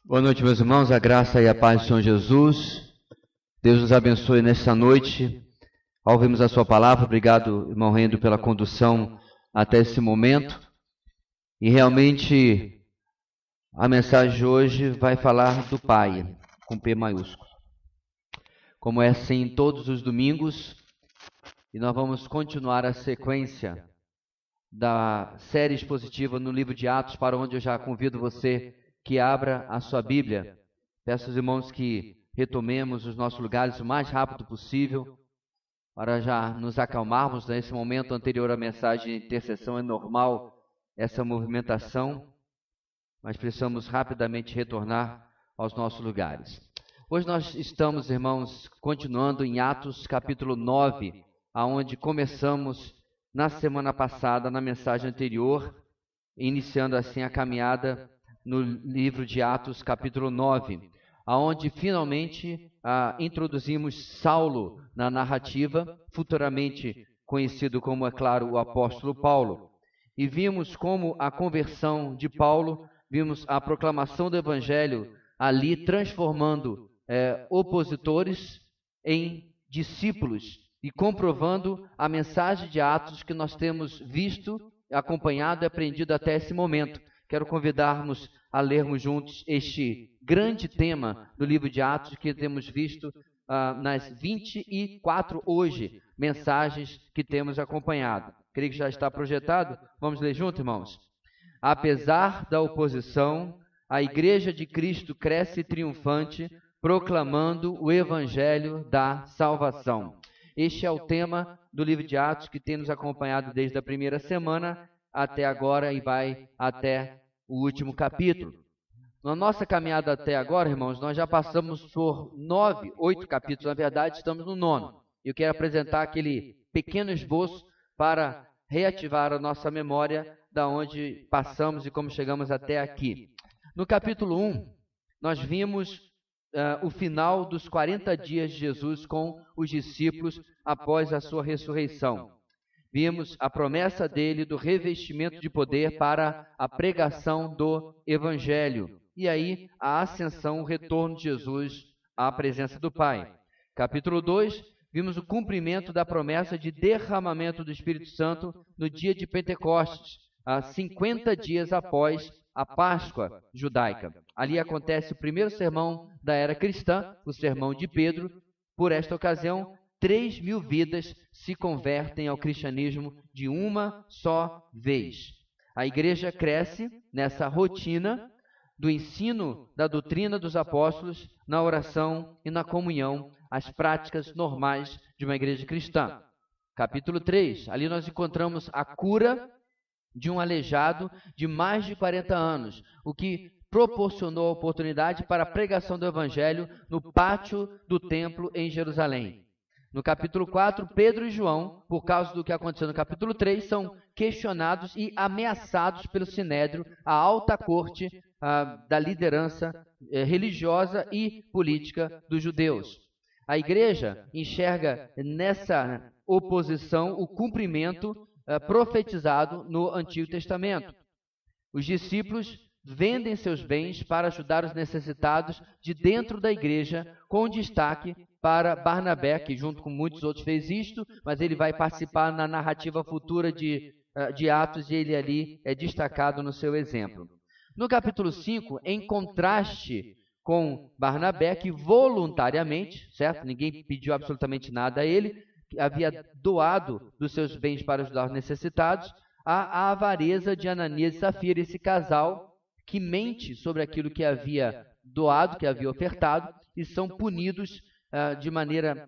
Boa noite, meus irmãos, a graça e a paz do Senhor Jesus. Deus nos abençoe nesta noite. Ao ouvirmos a sua palavra, obrigado, irmão Rendo, pela condução até esse momento. E realmente a mensagem de hoje vai falar do Pai, com P maiúsculo. Como é assim todos os domingos, e nós vamos continuar a sequência da série expositiva no livro de Atos, para onde eu já convido você que abra a sua Bíblia. Peço aos irmãos que retomemos os nossos lugares o mais rápido possível, para já nos acalmarmos. Nesse momento anterior à mensagem de intercessão é normal essa movimentação, mas precisamos rapidamente retornar aos nossos lugares. Hoje nós estamos, irmãos, continuando em Atos capítulo 9, aonde começamos na semana passada, na mensagem anterior, iniciando assim a caminhada no livro de Atos, capítulo 9, aonde finalmente introduzimos Saulo na narrativa, futuramente conhecido como, é claro, o apóstolo Paulo. E vimos como a conversão de Paulo, vimos a proclamação do evangelho ali transformando opositores em discípulos e comprovando a mensagem de Atos que nós temos visto, acompanhado e aprendido até esse momento. Quero convidar-nos a lermos juntos este grande tema do livro de Atos que temos visto nas 24 hoje mensagens que temos acompanhado. Creio que já está projetado. Vamos ler junto, irmãos? Apesar da oposição, a Igreja de Cristo cresce triunfante, proclamando o Evangelho da salvação. Este é o tema do livro de Atos que tem nos acompanhado desde a primeira semana até agora e vai até o último capítulo. Na nossa caminhada até agora, irmãos, nós já passamos por 8 capítulos, na verdade estamos no 9º. Eu quero apresentar aquele pequeno esboço para reativar a nossa memória da onde passamos e como chegamos até aqui. No capítulo 1, nós vimos o final dos 40 dias de Jesus com os discípulos após a sua ressurreição. Vimos a promessa dele do revestimento de poder para a pregação do Evangelho. E aí, a ascensão, o retorno de Jesus à presença do Pai. Capítulo 2, vimos o cumprimento da promessa de derramamento do Espírito Santo no dia de Pentecostes, 50 dias após a Páscoa judaica. Ali acontece o primeiro sermão da era cristã, o sermão de Pedro. Por esta ocasião, 3.000 vidas se convertem ao cristianismo de uma só vez. A igreja cresce nessa rotina do ensino da doutrina dos apóstolos, na oração e na comunhão, as práticas normais de uma igreja cristã. Capítulo 3, ali nós encontramos a cura de um aleijado de mais de 40 anos, o que proporcionou a oportunidade para a pregação do evangelho no pátio do templo em Jerusalém. No capítulo 4, Pedro e João, por causa do que aconteceu no capítulo 3, são questionados e ameaçados pelo Sinédrio, a alta corte da liderança religiosa e política dos judeus. A igreja enxerga nessa oposição o cumprimento profetizado no Antigo Testamento. Os discípulos vendem seus bens para ajudar os necessitados de dentro da igreja, com destaque para Barnabé, que junto com muitos outros fez isto, mas ele vai participar na narrativa futura de Atos e ele ali é destacado no seu exemplo. No capítulo 5, em contraste com Barnabé, que voluntariamente, certo? Ninguém pediu absolutamente nada a ele, havia doado dos seus bens para ajudar os necessitados, a avareza de Ananias e Safira, esse casal que mente sobre aquilo que havia doado, que havia ofertado, e são punidos de maneira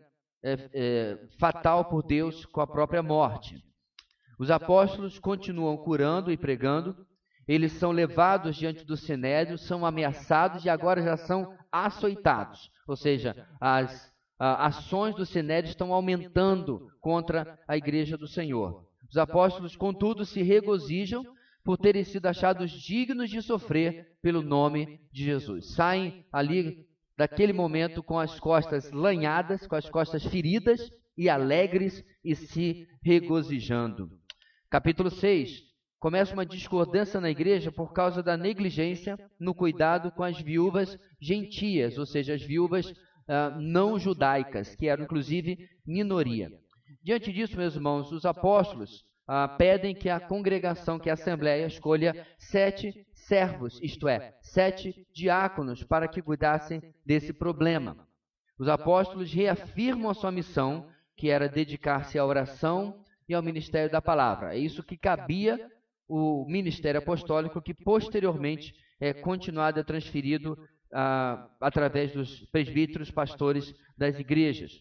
fatal por Deus com a própria morte. Os apóstolos continuam curando e pregando, eles são levados diante do Sinédrio, são ameaçados e agora já são açoitados, ou seja, as ações do Sinédrio estão aumentando contra a igreja do Senhor. Os apóstolos, contudo, se regozijam por terem sido achados dignos de sofrer pelo nome de Jesus. Saem ali daquele momento com as costas lanhadas, com as costas feridas e alegres e se regozijando. Capítulo 6. começa uma discordância na igreja por causa da negligência no cuidado com as viúvas gentias, ou seja, as viúvas não judaicas, que eram inclusive minoria. Diante disso, meus irmãos, os apóstolos pedem que a congregação, que a assembleia, escolha 7 servos, isto é, 7 diáconos, para que cuidassem desse problema. Os apóstolos reafirmam a sua missão, que era dedicar-se à oração e ao ministério da palavra. É isso que cabia o ministério apostólico, que posteriormente é continuado e transferido através dos presbíteros, pastores das igrejas.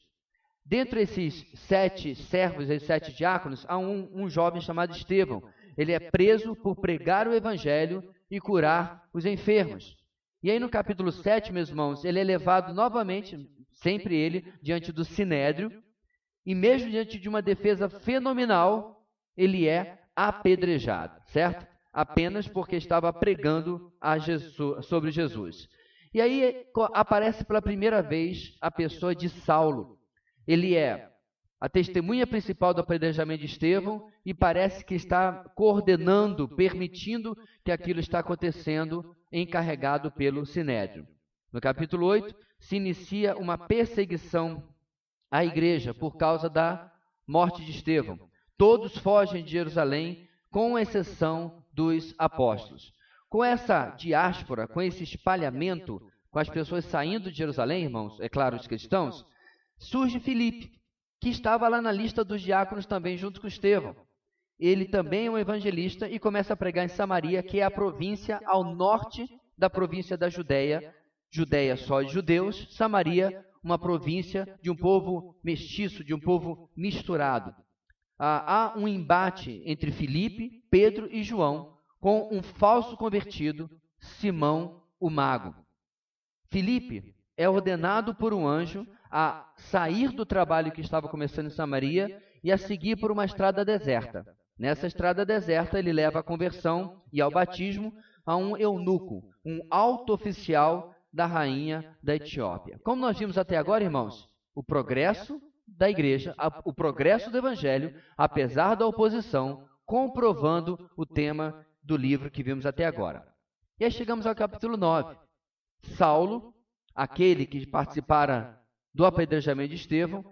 Dentre esses 7 servos e 7 diáconos, há um jovem chamado Estevão. Ele é preso por pregar o evangelho e curar os enfermos. E aí no capítulo 7, meus irmãos, ele é levado novamente, sempre ele, diante do Sinédrio, e mesmo diante de uma defesa fenomenal, ele é apedrejado, certo? Apenas porque estava pregando sobre Jesus. E aí aparece pela primeira vez a pessoa de Saulo. Ele é a testemunha principal do apedrejamento de Estevão e parece que está coordenando, permitindo que aquilo está acontecendo, encarregado pelo Sinédrio. No capítulo 8, se inicia uma perseguição à igreja por causa da morte de Estevão. Todos fogem de Jerusalém, com exceção dos apóstolos. Com essa diáspora, com esse espalhamento, com as pessoas saindo de Jerusalém, irmãos, é claro, os cristãos, surge Filipe, que estava lá na lista dos diáconos também, junto com Estevão. Ele também é um evangelista e começa a pregar em Samaria, que é a província ao norte da província da Judéia. Judéia só de judeus, Samaria, uma província de um povo mestiço, de um povo misturado. Há um embate entre Filipe, Pedro e João, com um falso convertido, Simão o Mago. Filipe é ordenado por um anjo a sair do trabalho que estava começando em Samaria e a seguir por uma estrada deserta. Nessa estrada deserta, ele leva à conversão e ao batismo a um eunuco, um alto oficial da rainha da Etiópia. Como nós vimos até agora, irmãos, o progresso da igreja, o progresso do evangelho, apesar da oposição, comprovando o tema do livro que vimos até agora. E aí chegamos ao capítulo 9. Saulo, aquele que participara do apedrejamento de Estevão,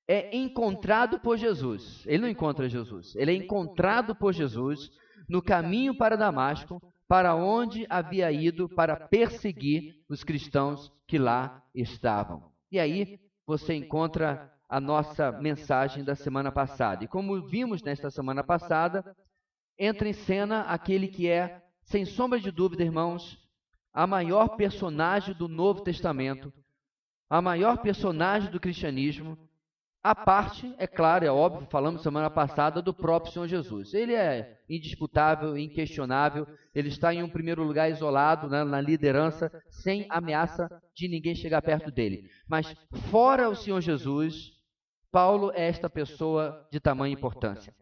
é encontrado por Jesus. Ele não encontra Jesus, ele é encontrado por Jesus no caminho para Damasco, para onde havia ido para perseguir os cristãos que lá estavam. E aí você encontra a nossa mensagem da semana passada. E como vimos nesta semana passada, entra em cena aquele que é, sem sombra de dúvida, irmãos, a maior personagem do Novo Testamento, a maior personagem do cristianismo, a parte, é claro, é óbvio, falamos semana passada, do próprio Senhor Jesus. Ele é indisputável, inquestionável, ele está em um primeiro lugar isolado, né, na liderança, sem ameaça de ninguém chegar perto dele. Mas fora o Senhor Jesus, Paulo é esta pessoa de tamanha importância.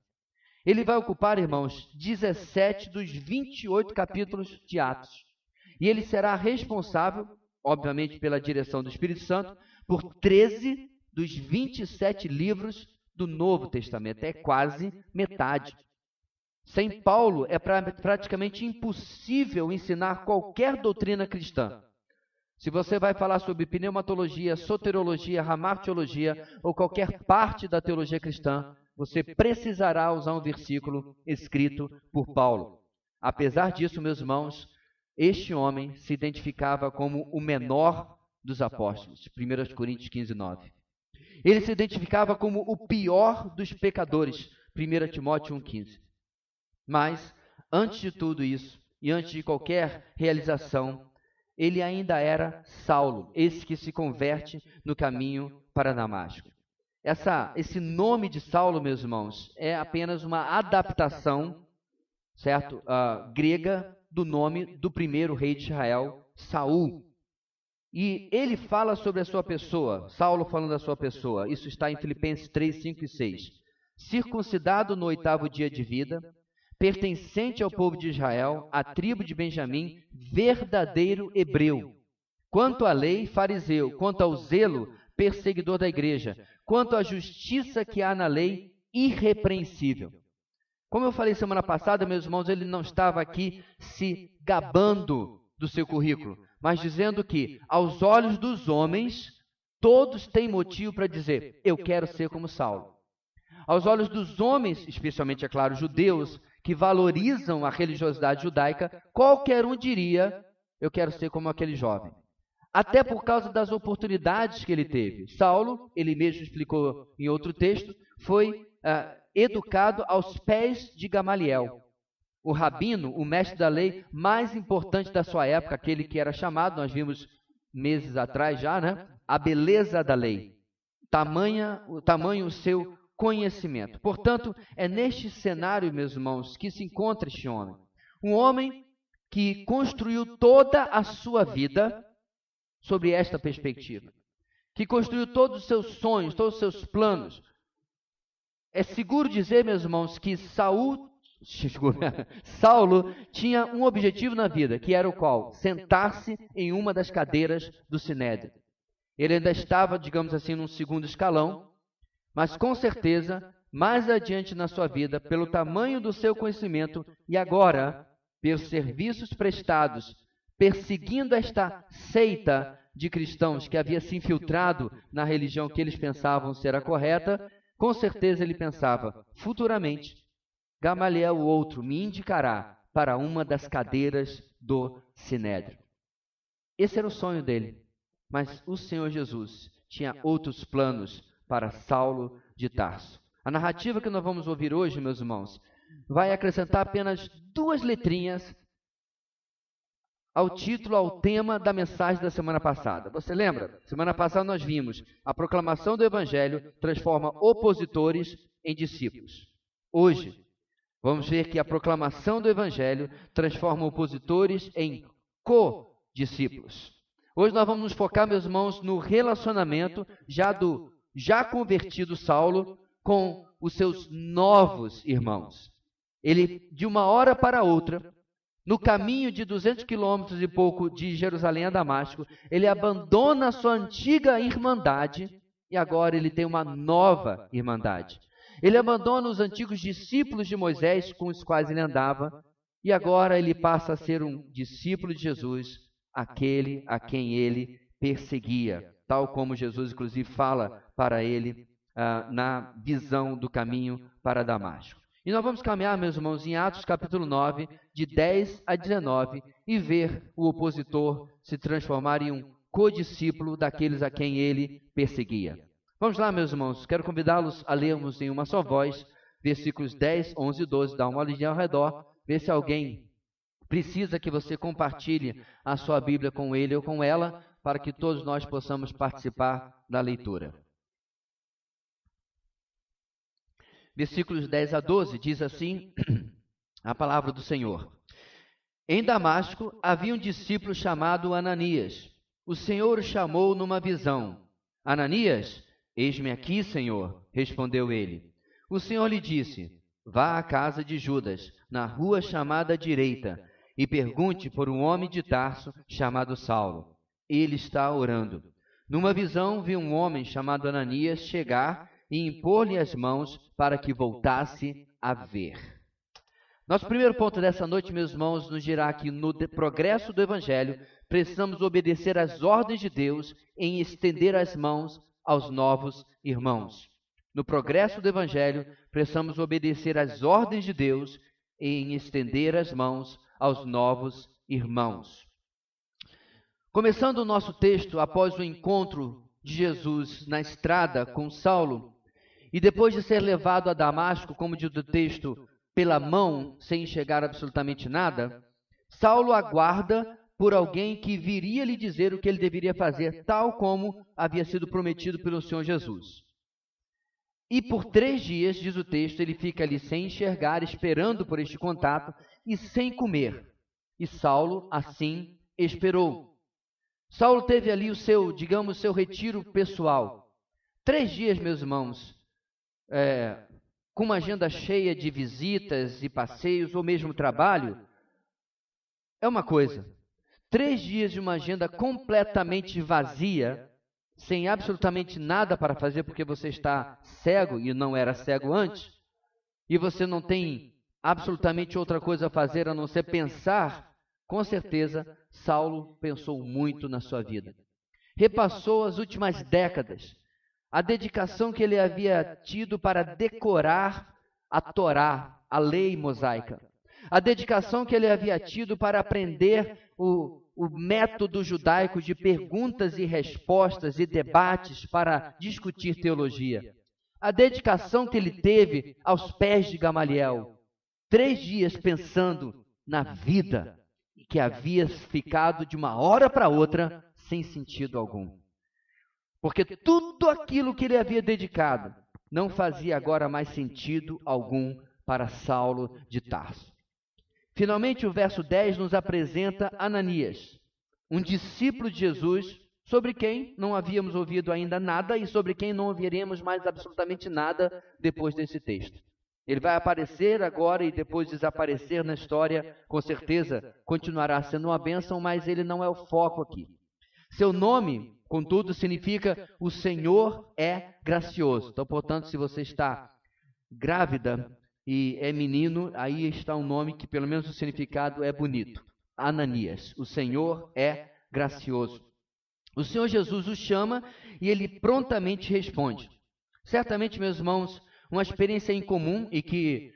Ele vai ocupar, irmãos, 17 dos 28 capítulos de Atos. E ele será responsável, obviamente pela direção do Espírito Santo, por 13 dos 27 livros do Novo Testamento. É quase metade. Sem Paulo, é praticamente impossível ensinar qualquer doutrina cristã. Se você vai falar sobre pneumatologia, soteriologia, ramartiologia ou qualquer parte da teologia cristã, você precisará usar um versículo escrito por Paulo. Apesar disso, meus irmãos, este homem se identificava como o menor dos apóstolos. 1 Coríntios 15, 9. Ele se identificava como o pior dos pecadores. 1 Timóteo 1, 15. Mas, antes de tudo isso, e antes de qualquer realização, ele ainda era Saulo, esse que se converte no caminho para Damasco. Esse nome de Saulo, meus irmãos, é apenas uma adaptação, certo? Grega do nome do primeiro rei de Israel, Saul. E ele fala sobre a sua pessoa, Saulo falando da sua pessoa, isso está em Filipenses 3, 5 e 6. Circuncidado no 8º dia de vida, pertencente ao povo de Israel, à tribo de Benjamim, verdadeiro hebreu. Quanto à lei, fariseu. Quanto ao zelo, perseguidor da igreja. Quanto à justiça que há na lei, irrepreensível. Como eu falei semana passada, meus irmãos, ele não estava aqui se gabando do seu currículo, mas dizendo que, aos olhos dos homens, todos têm motivo para dizer, eu quero ser como Saulo. Aos olhos dos homens, especialmente, é claro, judeus, que valorizam a religiosidade judaica, qualquer um diria, eu quero ser como aquele jovem. Até por causa das oportunidades que ele teve. Saulo, ele mesmo explicou em outro texto, foi educado aos pés de Gamaliel, o rabino, o mestre da lei mais importante da sua época, aquele que era chamado, nós vimos meses atrás já, né? A beleza da lei. Tamanho o seu conhecimento. Portanto, é neste cenário, meus irmãos, que se encontra este homem. Um homem que construiu toda a sua vida sobre esta perspectiva. Que construiu todos os seus sonhos, todos os seus planos. É seguro dizer, meus irmãos, que Saulo tinha um objetivo na vida, que era o qual? Sentar-se em uma das cadeiras do Sinédrio. Ele ainda estava, digamos assim, num segundo escalão, mas com certeza, mais adiante na sua vida, pelo tamanho do seu conhecimento e agora, pelos serviços prestados, perseguindo esta seita de cristãos que havia se infiltrado na religião que eles pensavam ser a correta, com certeza ele pensava, futuramente, Gamaliel, o outro, me indicará para uma das cadeiras do Sinédrio. Esse era o sonho dele, mas o Senhor Jesus tinha outros planos para Saulo de Tarso. A narrativa que nós vamos ouvir hoje, meus irmãos, vai acrescentar apenas 2 letrinhas ao título, ao tema da mensagem da semana passada. Você lembra? Semana passada nós vimos a proclamação do Evangelho transforma opositores em discípulos. Hoje, vamos ver que a proclamação do Evangelho transforma opositores em co-discípulos. Hoje nós vamos nos focar, meus irmãos, no relacionamento já convertido Saulo com os seus novos irmãos. Ele, de uma hora para outra, no caminho de 200 quilômetros e pouco de Jerusalém a Damasco, ele abandona a sua antiga irmandade e agora ele tem uma nova irmandade. Ele abandona os antigos discípulos de Moisés com os quais ele andava e agora ele passa a ser um discípulo de Jesus, aquele a quem ele perseguia, tal como Jesus, inclusive, fala para ele na visão do caminho para Damasco. E nós vamos caminhar, meus irmãos, em Atos capítulo 9, de 10 a 19, e ver o opositor se transformar em um codiscípulo daqueles a quem ele perseguia. Vamos lá, meus irmãos, quero convidá-los a lermos em uma só voz, versículos 10, 11 e 12, dá uma olhadinha ao redor, ver se alguém precisa que você compartilhe a sua Bíblia com ele ou com ela, para que todos nós possamos participar da leitura. Versículos 10 a 12 diz assim a palavra do Senhor. Em Damasco havia um discípulo chamado Ananias. O Senhor o chamou numa visão. Ananias, eis-me aqui, Senhor, respondeu ele. O Senhor lhe disse, vá à casa de Judas, na rua chamada direita, e pergunte por um homem de Tarso chamado Saulo. Ele está orando. Numa visão, viu um homem chamado Ananias chegar e impor-lhe as mãos para que voltasse a ver. Nosso primeiro ponto dessa noite, meus irmãos, nos dirá que no progresso do Evangelho, precisamos obedecer às ordens de Deus em estender as mãos aos novos irmãos. No progresso do Evangelho, precisamos obedecer às ordens de Deus em estender as mãos aos novos irmãos. Começando o nosso texto, após o encontro de Jesus na estrada com Saulo, e depois de ser levado a Damasco, como diz o texto, pela mão, sem enxergar absolutamente nada, Saulo aguarda por alguém que viria lhe dizer o que ele deveria fazer, tal como havia sido prometido pelo Senhor Jesus. E por 3 dias, diz o texto, ele fica ali sem enxergar, esperando por este contato e sem comer. E Saulo, assim, esperou. Saulo teve ali o seu, digamos, seu retiro pessoal. 3 dias, meus irmãos, com uma agenda cheia de visitas e passeios, ou mesmo trabalho, é uma coisa. 3 dias de uma agenda completamente vazia, sem absolutamente nada para fazer, porque você está cego e não era cego antes, e você não tem absolutamente outra coisa a fazer a não ser pensar, com certeza, Saulo pensou muito na sua vida. Repassou as últimas décadas, a dedicação que ele havia tido para decorar a Torá, a lei mosaica, a dedicação que ele havia tido para aprender o método judaico de perguntas e respostas e debates para discutir teologia, a dedicação que ele teve aos pés de Gamaliel, 3 dias pensando na vida que havia ficado de uma hora para outra sem sentido algum. Porque tudo aquilo que ele havia dedicado não fazia agora mais sentido algum para Saulo de Tarso. Finalmente, o verso 10 nos apresenta Ananias, um discípulo de Jesus, sobre quem não havíamos ouvido ainda nada e sobre quem não ouviremos mais absolutamente nada depois desse texto. Ele vai aparecer agora e depois desaparecer na história, com certeza continuará sendo uma bênção, mas ele não é o foco aqui. Seu nome, contudo, significa o Senhor é gracioso. Então, portanto, se você está grávida e é menino, aí está um nome que pelo menos o significado é bonito. Ananias, o Senhor é gracioso. O Senhor Jesus o chama e ele prontamente responde. Certamente, meus irmãos, uma experiência incomum e que,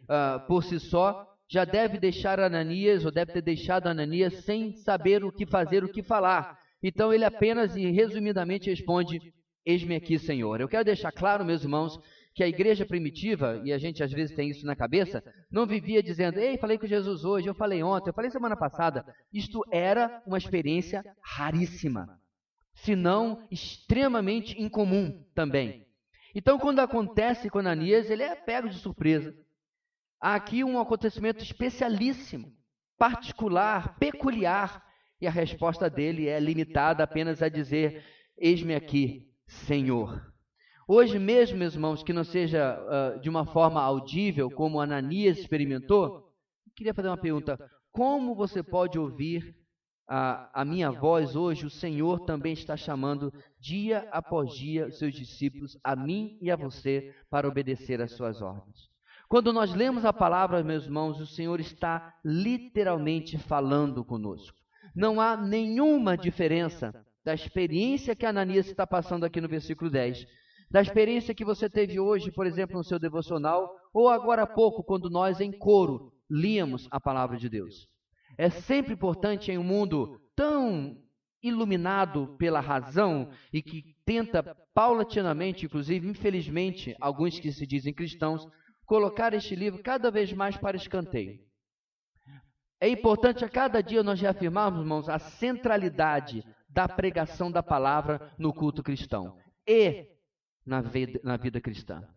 por si só, já deve deixar Ananias, ou deve ter deixado Ananias sem saber o que fazer, o que falar. Então ele apenas e resumidamente responde, eis-me aqui, Senhor. Eu quero deixar claro, meus irmãos, que a igreja primitiva, e a gente às vezes tem isso na cabeça, não vivia dizendo, ei, falei com Jesus hoje, eu falei ontem, eu falei semana passada. Isto era uma experiência raríssima, se não extremamente incomum também. Então, quando acontece com Ananias, ele é pego de surpresa. Há aqui um acontecimento especialíssimo, particular, peculiar, e a resposta dele é limitada apenas a dizer, eis-me aqui, Senhor. Hoje mesmo, meus irmãos, que não seja de uma forma audível, como Ananias experimentou, eu queria fazer uma pergunta. Como você pode ouvir a minha voz hoje? O Senhor também está chamando dia após dia os seus discípulos, a mim e a você, para obedecer às suas ordens. Quando nós lemos a palavra, meus irmãos, o Senhor está literalmente falando conosco. Não há nenhuma diferença da experiência que Ananias está passando aqui no versículo 10, da experiência que você teve hoje, por exemplo, no seu devocional, ou agora há pouco, quando nós em coro líamos a palavra de Deus. É sempre importante em um mundo tão iluminado pela razão e que tenta paulatinamente, inclusive, infelizmente, alguns que se dizem cristãos, colocar este livro cada vez mais para escanteio. É importante a cada dia nós reafirmarmos, irmãos, a centralidade da pregação da palavra no culto cristão e na vida cristã.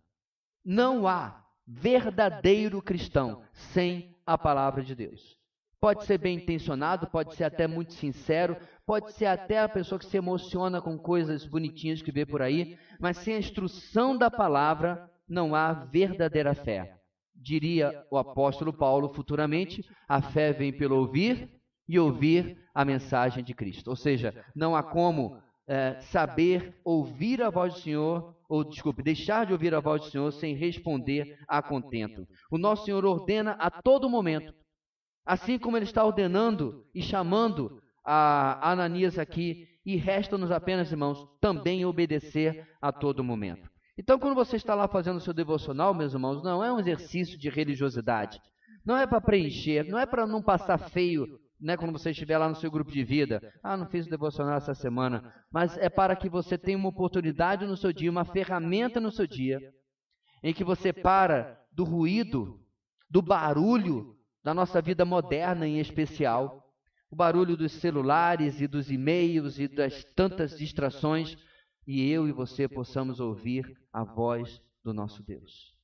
Não há verdadeiro cristão sem a palavra de Deus. Pode ser bem intencionado, pode ser até muito sincero, pode ser até a pessoa que se emociona com coisas bonitinhas que vê por aí, mas sem a instrução da palavra não há verdadeira fé. Diria o apóstolo Paulo futuramente, a fé vem pelo ouvir e ouvir a mensagem de Cristo. Ou seja, não há como saber ouvir a voz do Senhor, deixar de ouvir a voz do Senhor sem responder a contento. O nosso Senhor ordena a todo momento, assim como Ele está ordenando e chamando a Ananias aqui, e resta-nos apenas, irmãos, também obedecer a todo momento. Então, quando você está lá fazendo o seu devocional, meus irmãos, não é um exercício de religiosidade, não é para preencher, não é para não passar feio, né, quando você estiver lá no seu grupo de vida, não fiz o devocional essa semana, mas é para que você tenha uma oportunidade no seu dia, uma ferramenta no seu dia, em que você para do ruído, do barulho da nossa vida moderna em especial, o barulho dos celulares e dos e-mails e das tantas distrações, e eu e você possamos ouvir a voz do nosso Deus.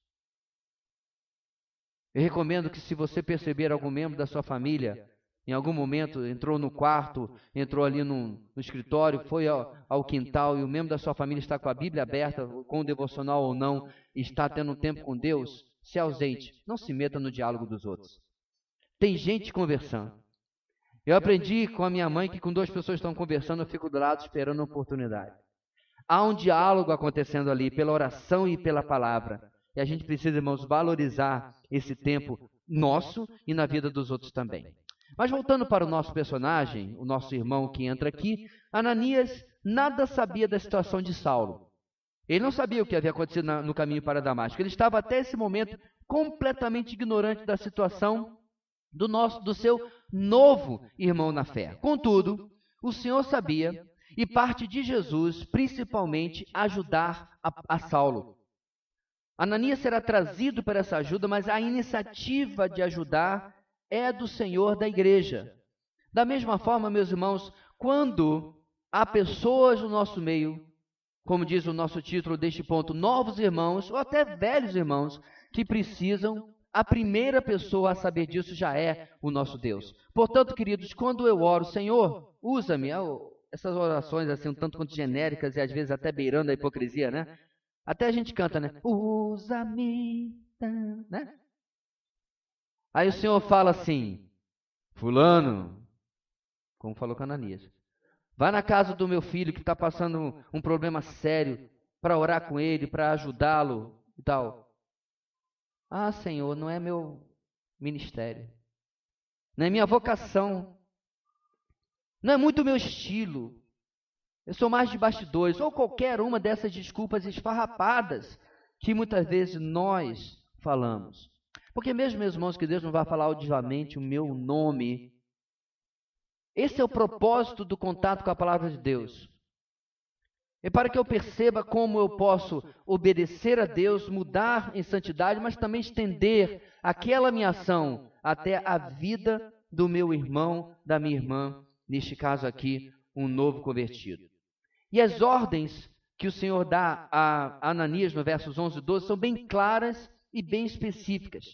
Eu recomendo que, se você perceber algum membro da sua família, em algum momento entrou no quarto, entrou ali no escritório, foi ao quintal, e o membro da sua família está com a Bíblia aberta, com o devocional ou não, e está tendo um tempo com Deus, se ausente, não se meta no diálogo dos outros. Tem gente conversando. Eu aprendi com a minha mãe que, com 2 pessoas estão conversando, eu fico do lado esperando a oportunidade. Há um diálogo acontecendo ali, pela oração e pela palavra. E a gente precisa, irmãos, valorizar esse tempo nosso e na vida dos outros também. Mas voltando para o nosso personagem, o nosso irmão que entra aqui, Ananias nada sabia da situação de Saulo. Ele não sabia o que havia acontecido no caminho para Damasco. Ele estava até esse momento completamente ignorante da situação do seu novo irmão na fé. Contudo, o Senhor sabia, e parte de Jesus, principalmente, ajudar a Saulo. Ananias será trazido para essa ajuda, mas a iniciativa de ajudar é do Senhor da igreja. Da mesma forma, meus irmãos, quando há pessoas no nosso meio, como diz o nosso título deste ponto, novos irmãos, ou até velhos irmãos, que precisam, a primeira pessoa a saber disso já é o nosso Deus. Portanto, queridos, quando eu oro, Senhor, usa-me, essas orações assim um tanto quanto genéricas e às vezes até beirando a hipocrisia, né? Até a gente canta, né? Usa-me, né? Aí o Senhor fala assim, fulano, como falou com Ananias, vai na casa do meu filho que está passando um problema sério, para orar com ele, para ajudá-lo e tal. Ah, Senhor, não é meu ministério, não é minha vocação, não é muito meu estilo, eu sou mais de bastidores, ou qualquer uma dessas desculpas esfarrapadas que muitas vezes nós falamos. Porque mesmo, meus irmãos, que Deus não vai falar audivelmente o meu nome, esse é o propósito do contato com a palavra de Deus. É para que eu perceba como eu posso obedecer a Deus, mudar em santidade, mas também estender aquela minha ação até a vida do meu irmão, da minha irmã, neste caso aqui, um novo convertido. E as ordens que o Senhor dá a Ananias no versos 11 e 12 são bem claras e bem específicas.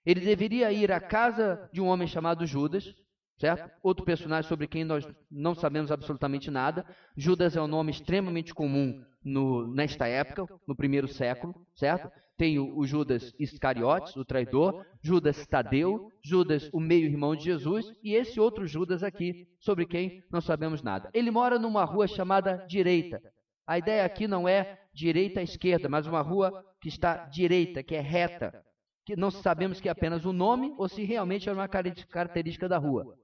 Ele deveria ir à casa de um homem chamado Judas, certo? Outro personagem sobre quem nós não sabemos absolutamente nada. Judas é um nome extremamente comum nesta época, no primeiro século, certo? Tem o Judas Iscariotes, o traidor, Judas Tadeu, Judas, o meio-irmão de Jesus, e esse outro Judas aqui, sobre quem não sabemos nada. Ele mora numa rua chamada Direita. A ideia aqui não é direita à esquerda, mas uma rua que está direita, que é reta, que não sabemos que é apenas o nome ou se realmente é uma característica da rua.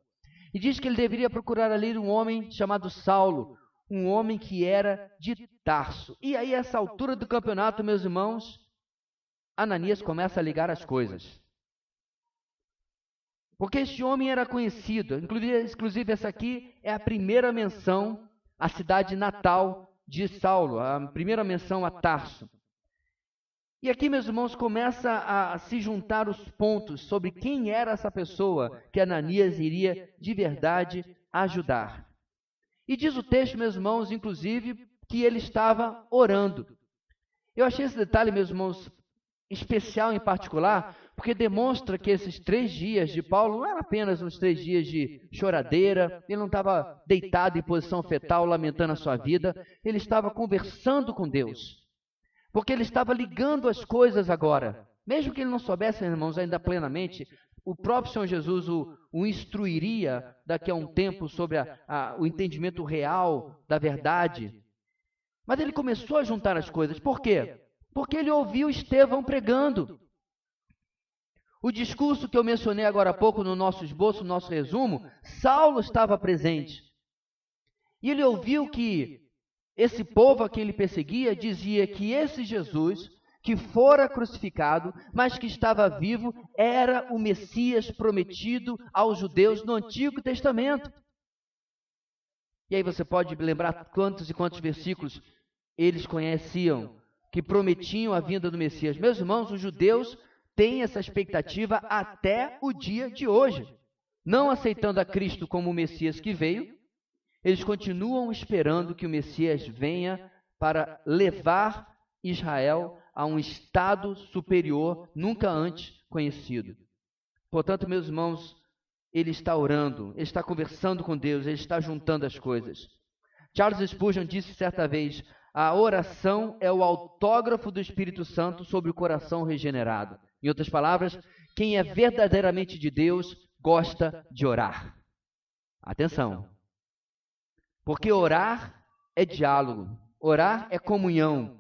E diz que ele deveria procurar ali um homem chamado Saulo, um homem que era de Tarso. E aí, a essa altura do campeonato, meus irmãos, Ananias começa a ligar as coisas. Porque este homem era conhecido, inclusive essa aqui é a primeira menção à cidade natal de Saulo, a primeira menção a Tarso. E aqui, meus irmãos, começa a se juntar os pontos sobre quem era essa pessoa que Ananias iria de verdade ajudar. E diz o texto, meus irmãos, inclusive, que ele estava orando. Eu achei esse detalhe, meus irmãos, especial em particular, porque demonstra que esses 3 dias de Paulo não eram apenas uns 3 dias de choradeira, ele não estava deitado em posição fetal, lamentando a sua vida, ele estava conversando com Deus. Porque ele estava ligando as coisas agora. Mesmo que ele não soubesse, irmãos, ainda plenamente, o próprio Senhor Jesus o instruiria daqui a um tempo sobre o entendimento real da verdade. Mas ele começou a juntar as coisas. Por quê? Porque ele ouviu Estevão pregando. O discurso que eu mencionei agora há pouco no nosso esboço, no nosso resumo, Saulo estava presente. E ele ouviu que esse povo a quem ele perseguia dizia que esse Jesus, que fora crucificado, mas que estava vivo, era o Messias prometido aos judeus no Antigo Testamento. E aí você pode lembrar quantos e quantos versículos eles conheciam, que prometiam a vinda do Messias. Meus irmãos, os judeus têm essa expectativa até o dia de hoje. Não aceitando a Cristo como o Messias que veio, eles continuam esperando que o Messias venha para levar Israel a um estado superior, nunca antes conhecido. Portanto, meus irmãos, ele está orando, ele está conversando com Deus, ele está juntando as coisas. Charles Spurgeon disse certa vez, a oração é o autógrafo do Espírito Santo sobre o coração regenerado. Em outras palavras, quem é verdadeiramente de Deus gosta de orar. Atenção! Porque orar é diálogo, orar é comunhão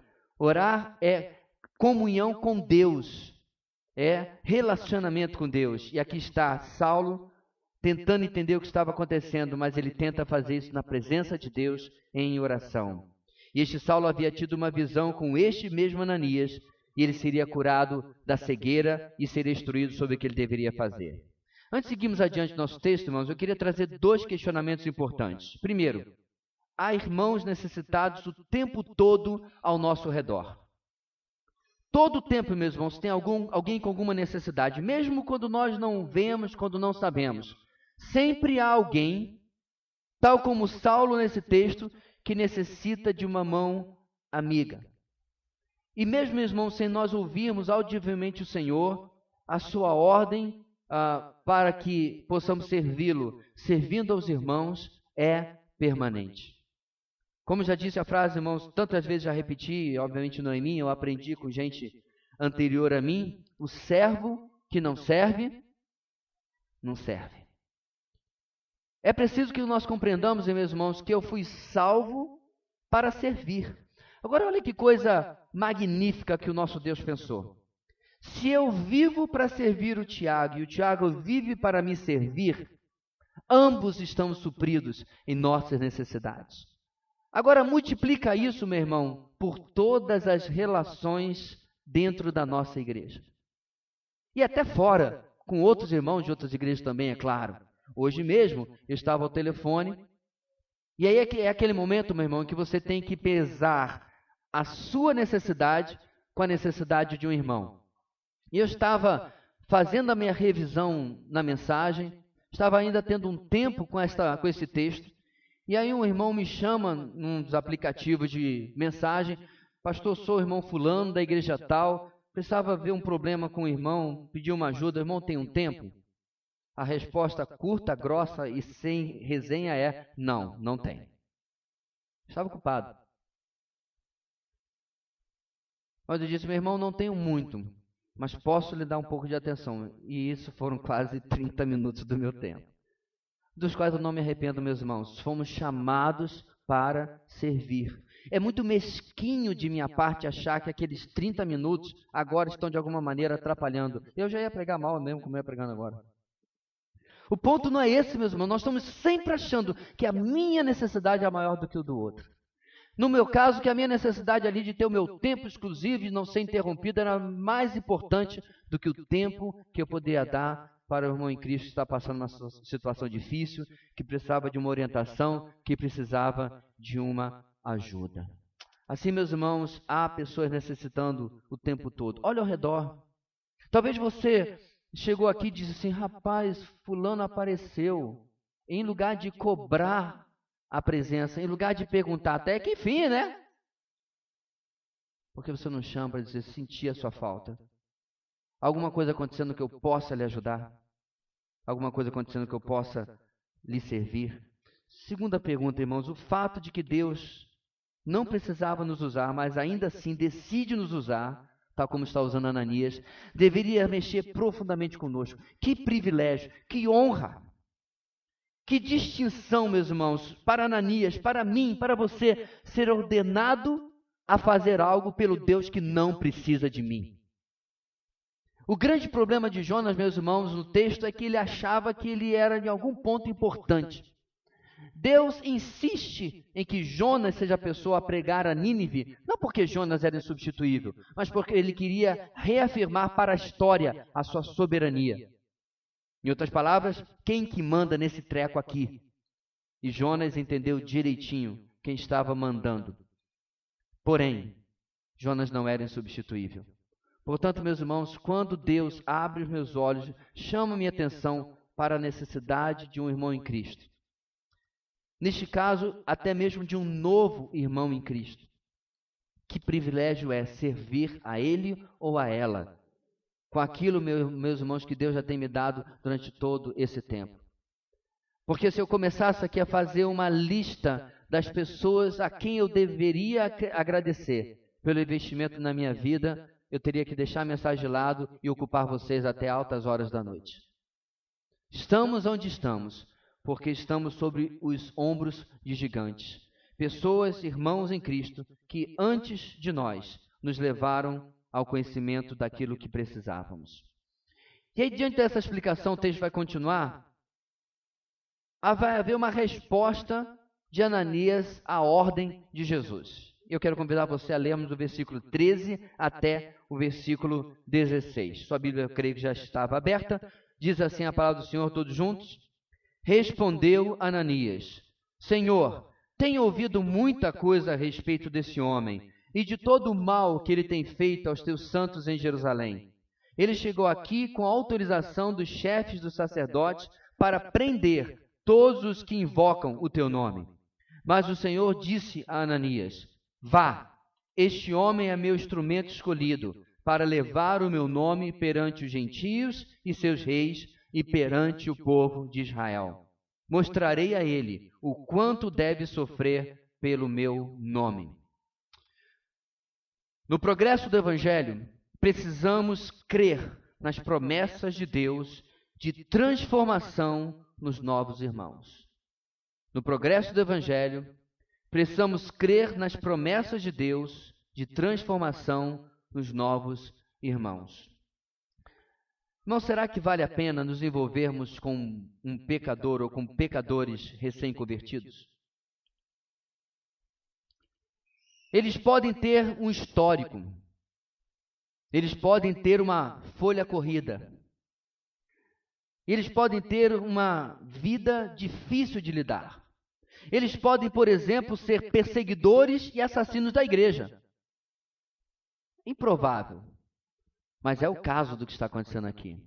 com Deus. é relacionamento com Deus. E aqui está Saulo tentando entender o que estava acontecendo, mas ele tenta fazer isso na presença de Deus em oração. E este Saulo havia tido uma visão com este mesmo Ananias, e ele seria curado da cegueira e seria instruído sobre o que ele deveria fazer. Antes de seguirmos adiante do nosso texto, irmãos, eu queria trazer 2 questionamentos importantes. Primeiro, há irmãos necessitados o tempo todo ao nosso redor. Todo o tempo, meus irmãos, tem alguém com alguma necessidade, mesmo quando nós não vemos, quando não sabemos. Sempre há alguém, tal como Saulo nesse texto, que necessita de uma mão amiga. E mesmo, meus irmãos, sem nós ouvirmos audivelmente o Senhor, a sua ordem para que possamos servi-lo, servindo aos irmãos, é permanente. Como já disse a frase, irmãos, tantas vezes já repeti, obviamente não é minha, eu aprendi com gente anterior a mim, o servo que não serve, não serve. É preciso que nós compreendamos, meus irmãos, que eu fui salvo para servir. Agora olha que coisa magnífica que o nosso Deus pensou. Se eu vivo para servir o Tiago e o Tiago vive para me servir, ambos estão supridos em nossas necessidades. Agora multiplica isso, meu irmão, por todas as relações dentro da nossa igreja. E até fora, com outros irmãos de outras igrejas também, é claro. Hoje mesmo, eu estava ao telefone, e aí é aquele momento, meu irmão, que você tem que pesar a sua necessidade com a necessidade de um irmão. E eu estava fazendo a minha revisão na mensagem, estava ainda tendo um tempo com esse texto, e aí um irmão me chama num dos aplicativos de mensagem: pastor, sou o irmão fulano da igreja tal, precisava ver um problema com o irmão, pedir uma ajuda, irmão, tem um tempo? A resposta curta, grossa e sem resenha é: não, não tem. Estava ocupado. Mas eu disse: meu irmão, não tenho muito, mas posso lhe dar um pouco de atenção. E isso foram quase 30 minutos do meu tempo, dos quais eu não me arrependo, meus irmãos. Fomos chamados para servir. É muito mesquinho de minha parte achar que aqueles 30 minutos agora estão de alguma maneira atrapalhando. Eu já ia pregar mal mesmo, como eu ia pregando agora. O ponto não é esse, meus irmãos. Nós estamos sempre achando que a minha necessidade é maior do que o do outro. No meu caso, que a minha necessidade ali de ter o meu tempo exclusivo e não ser interrompido era mais importante do que o tempo que eu poderia dar para o irmão em Cristo que está passando uma situação difícil, que precisava de uma orientação, que precisava de uma ajuda. Assim, meus irmãos, há pessoas necessitando o tempo todo. Olha ao redor. Talvez você chegou aqui e disse assim: rapaz, fulano apareceu. Em lugar de cobrar a presença, em lugar de perguntar até que fim, né? Porque você não chama para dizer: senti a sua falta. Alguma coisa acontecendo que eu possa lhe ajudar? Alguma coisa acontecendo que eu possa lhe servir? Segunda pergunta, irmãos: o fato de que Deus não precisava nos usar, mas ainda assim decide nos usar, tal como está usando Ananias, deveria mexer profundamente conosco. Que privilégio, que honra, que distinção, meus irmãos, para Ananias, para mim, para você, ser ordenado a fazer algo pelo Deus que não precisa de mim. O grande problema de Jonas, meus irmãos, no texto é que ele achava que ele era em algum ponto importante. Deus insiste em que Jonas seja a pessoa a pregar a Nínive, não porque Jonas era insubstituível, mas porque ele queria reafirmar para a história a sua soberania. Em outras palavras, quem que manda nesse treco aqui? E Jonas entendeu direitinho quem estava mandando. Porém, Jonas não era insubstituível. Portanto, meus irmãos, quando Deus abre os meus olhos, chama minha atenção para a necessidade de um irmão em Cristo. Neste caso, até mesmo de um novo irmão em Cristo. Que privilégio é servir a ele ou a ela, com aquilo, meus irmãos, que Deus já tem me dado durante todo esse tempo. Porque se eu começasse aqui a fazer uma lista das pessoas a quem eu deveria agradecer pelo investimento na minha vida, eu teria que deixar a mensagem de lado e ocupar vocês até altas horas da noite. Estamos onde estamos, porque estamos sobre os ombros de gigantes. Pessoas, irmãos em Cristo, que antes de nós nos levaram ao conhecimento daquilo que precisávamos. E aí, diante dessa explicação, o texto vai continuar. Vai haver uma resposta de Ananias à ordem de Jesus. Eu quero convidar você a lermos o versículo 13 até o versículo 16. Sua Bíblia, eu creio que já estava aberta. Diz assim a palavra do Senhor, todos juntos. Respondeu Ananias: Senhor, tenho ouvido muita coisa a respeito desse homem e de todo o mal que ele tem feito aos teus santos em Jerusalém. Ele chegou aqui com a autorização dos chefes dos sacerdotes para prender todos os que invocam o teu nome. Mas o Senhor disse a Ananias: Vá, este homem é meu instrumento escolhido para levar o meu nome perante os gentios e seus reis e perante o povo de Israel. Mostrarei a ele o quanto deve sofrer pelo meu nome. No progresso do Evangelho, precisamos crer nas promessas de Deus de transformação nos novos irmãos. No progresso do Evangelho, precisamos crer nas promessas de Deus de transformação nos novos irmãos. Não será que vale a pena nos envolvermos com um pecador ou com pecadores recém-convertidos? Eles podem ter um histórico, eles podem ter uma folha corrida, eles podem ter uma vida difícil de lidar. Eles podem, por exemplo, ser perseguidores e assassinos da igreja. Improvável, mas é o caso do que está acontecendo aqui.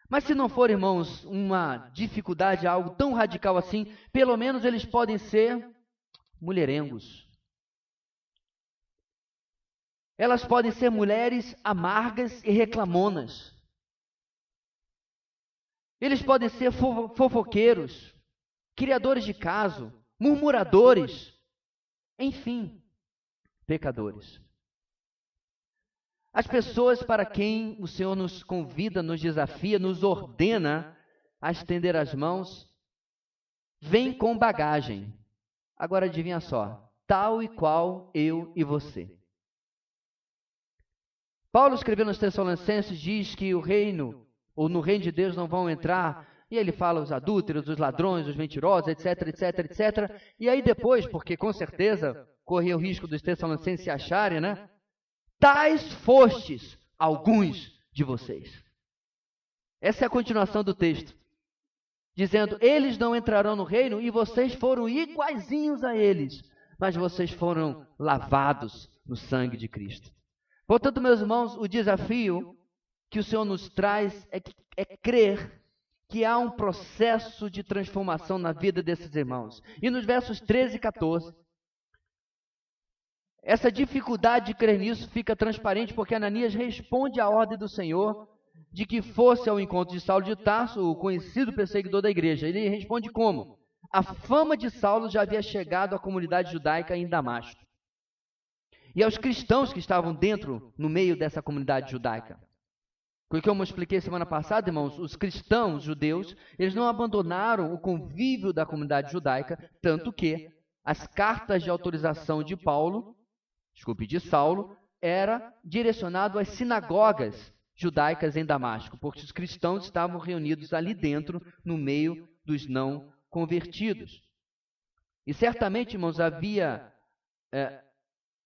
Mas se não for, irmãos, uma dificuldade, algo tão radical assim, pelo menos eles podem ser mulherengos. Elas podem ser mulheres amargas e reclamonas. Eles podem ser fofoqueiros, criadores de caso, murmuradores, enfim, pecadores. As pessoas para quem o Senhor nos convida, nos desafia, nos ordena a estender as mãos, vêm com bagagem. Agora adivinha só, tal e qual eu e você. Paulo, escrevendo aos Tessalonicenses, diz que o reino, ou no reino de Deus não vão entrar, e ele fala os adúlteros, os ladrões, os mentirosos, etc, etc, etc. E aí depois, porque com certeza corria o risco dos Tessalonicenses se acharem, né? Tais fostes alguns de vocês. Essa é a continuação do texto. Dizendo, eles não entrarão no reino e vocês foram iguaizinhos a eles, mas vocês foram lavados no sangue de Cristo. Portanto, meus irmãos, o desafio que o Senhor nos traz é crer que há um processo de transformação na vida desses irmãos. E nos versos 13 e 14, essa dificuldade de crer nisso fica transparente porque Ananias responde à ordem do Senhor de que fosse ao encontro de Saulo de Tarso, o conhecido perseguidor da igreja. Ele responde como? A fama de Saulo já havia chegado à comunidade judaica em Damasco. E aos cristãos que estavam dentro, no meio dessa comunidade judaica. Porque, como eu expliquei semana passada, irmãos, os cristãos judeus, eles não abandonaram o convívio da comunidade judaica, tanto que as cartas de autorização de Saulo, era direcionado às sinagogas judaicas em Damasco, porque os cristãos estavam reunidos ali dentro, no meio dos não convertidos. E certamente, irmãos, havia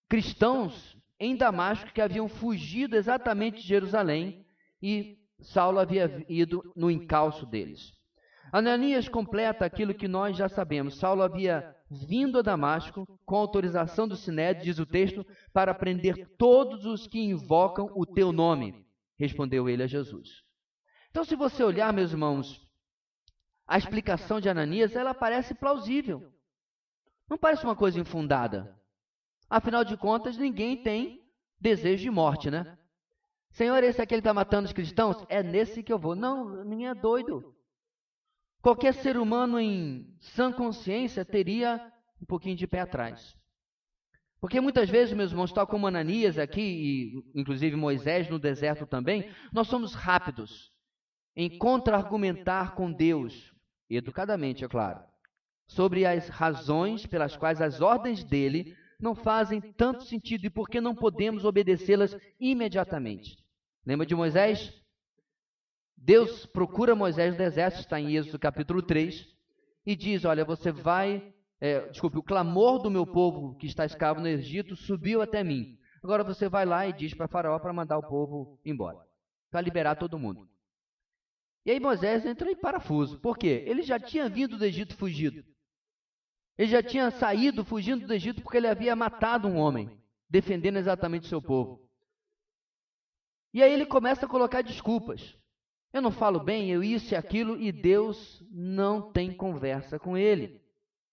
cristãos em Damasco que haviam fugido exatamente de Jerusalém e Saulo havia ido no encalço deles. Ananias completa aquilo que nós já sabemos. Saulo havia vindo a Damasco com autorização do Sinédrio, diz o texto, para prender todos os que invocam o teu nome. Respondeu ele a Jesus. Então, se você olhar, meus irmãos, a explicação de Ananias, ela parece plausível. Não parece uma coisa infundada. Afinal de contas, ninguém tem desejo de morte, né? Senhor, esse aqui ele está matando os cristãos? É nesse que eu vou. Não, ninguém é doido. Qualquer ser humano em sã consciência teria um pouquinho de pé atrás. Porque muitas vezes, meus irmãos, tal como Ananias aqui, e inclusive Moisés no deserto também, nós somos rápidos em contra-argumentar com Deus, educadamente, é claro, sobre as razões pelas quais as ordens dele não fazem tanto sentido e por que não podemos obedecê-las imediatamente. Lembra de Moisés? Deus procura Moisés no deserto, está em Êxodo capítulo 3, e diz, olha, você vai... o clamor do meu povo que está escravo no Egito subiu até mim. Agora você vai lá e diz para Faraó para mandar o povo embora, para liberar todo mundo. E aí Moisés entra em parafuso. Por quê? Ele já tinha vindo do Egito fugido. Ele já tinha saído fugindo do Egito porque ele havia matado um homem, defendendo exatamente o seu povo. E aí ele começa a colocar desculpas. Eu não falo bem, eu isso e aquilo, e Deus não tem conversa com ele.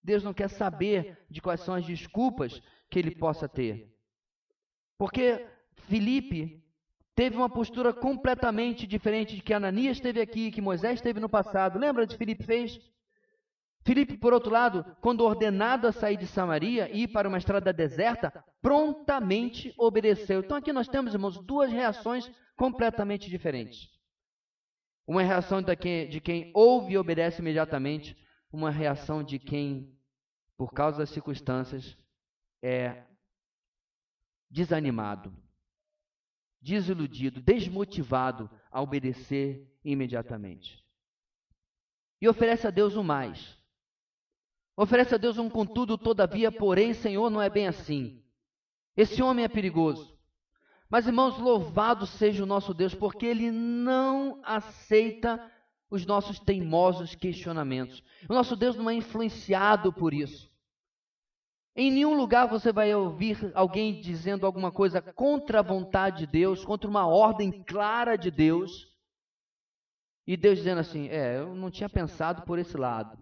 Deus não quer saber de quais são as desculpas que ele possa ter. Porque Filipe teve uma postura completamente diferente de que Ananias teve aqui, que Moisés teve no passado. Lembra de Filipe fez? Filipe, por outro lado, quando ordenado a sair de Samaria e ir para uma estrada deserta, prontamente obedeceu. Então aqui nós temos, irmãos, duas reações completamente diferentes. Uma reação de quem ouve e obedece imediatamente, uma reação de quem, por causa das circunstâncias, é desanimado, desiludido, desmotivado a obedecer imediatamente. E oferece a Deus o mais. Oferece a Deus um contudo, todavia, porém, Senhor, não é bem assim. Esse homem é perigoso. Mas, irmãos, louvado seja o nosso Deus, porque Ele não aceita os nossos teimosos questionamentos. O nosso Deus não é influenciado por isso. Em nenhum lugar você vai ouvir alguém dizendo alguma coisa contra a vontade de Deus, contra uma ordem clara de Deus, e Deus dizendo assim, eu não tinha pensado por esse lado.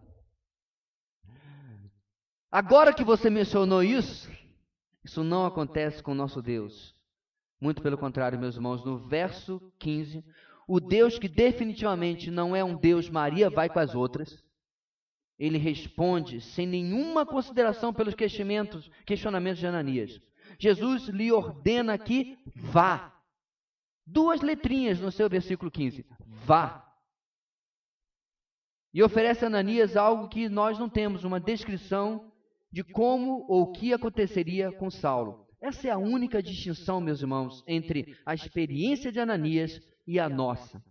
Agora que você mencionou isso não acontece com o nosso Deus. Muito pelo contrário, meus irmãos, no verso 15, o Deus que definitivamente não é um Deus Maria vai com as outras, ele responde sem nenhuma consideração pelos questionamentos de Ananias. Jesus lhe ordena que vá. Duas letrinhas no seu versículo 15. Vá. E oferece a Ananias algo que nós não temos, uma descrição de como ou o que aconteceria com Saulo. Essa é a única distinção, meus irmãos, entre a experiência de Ananias e a nossa.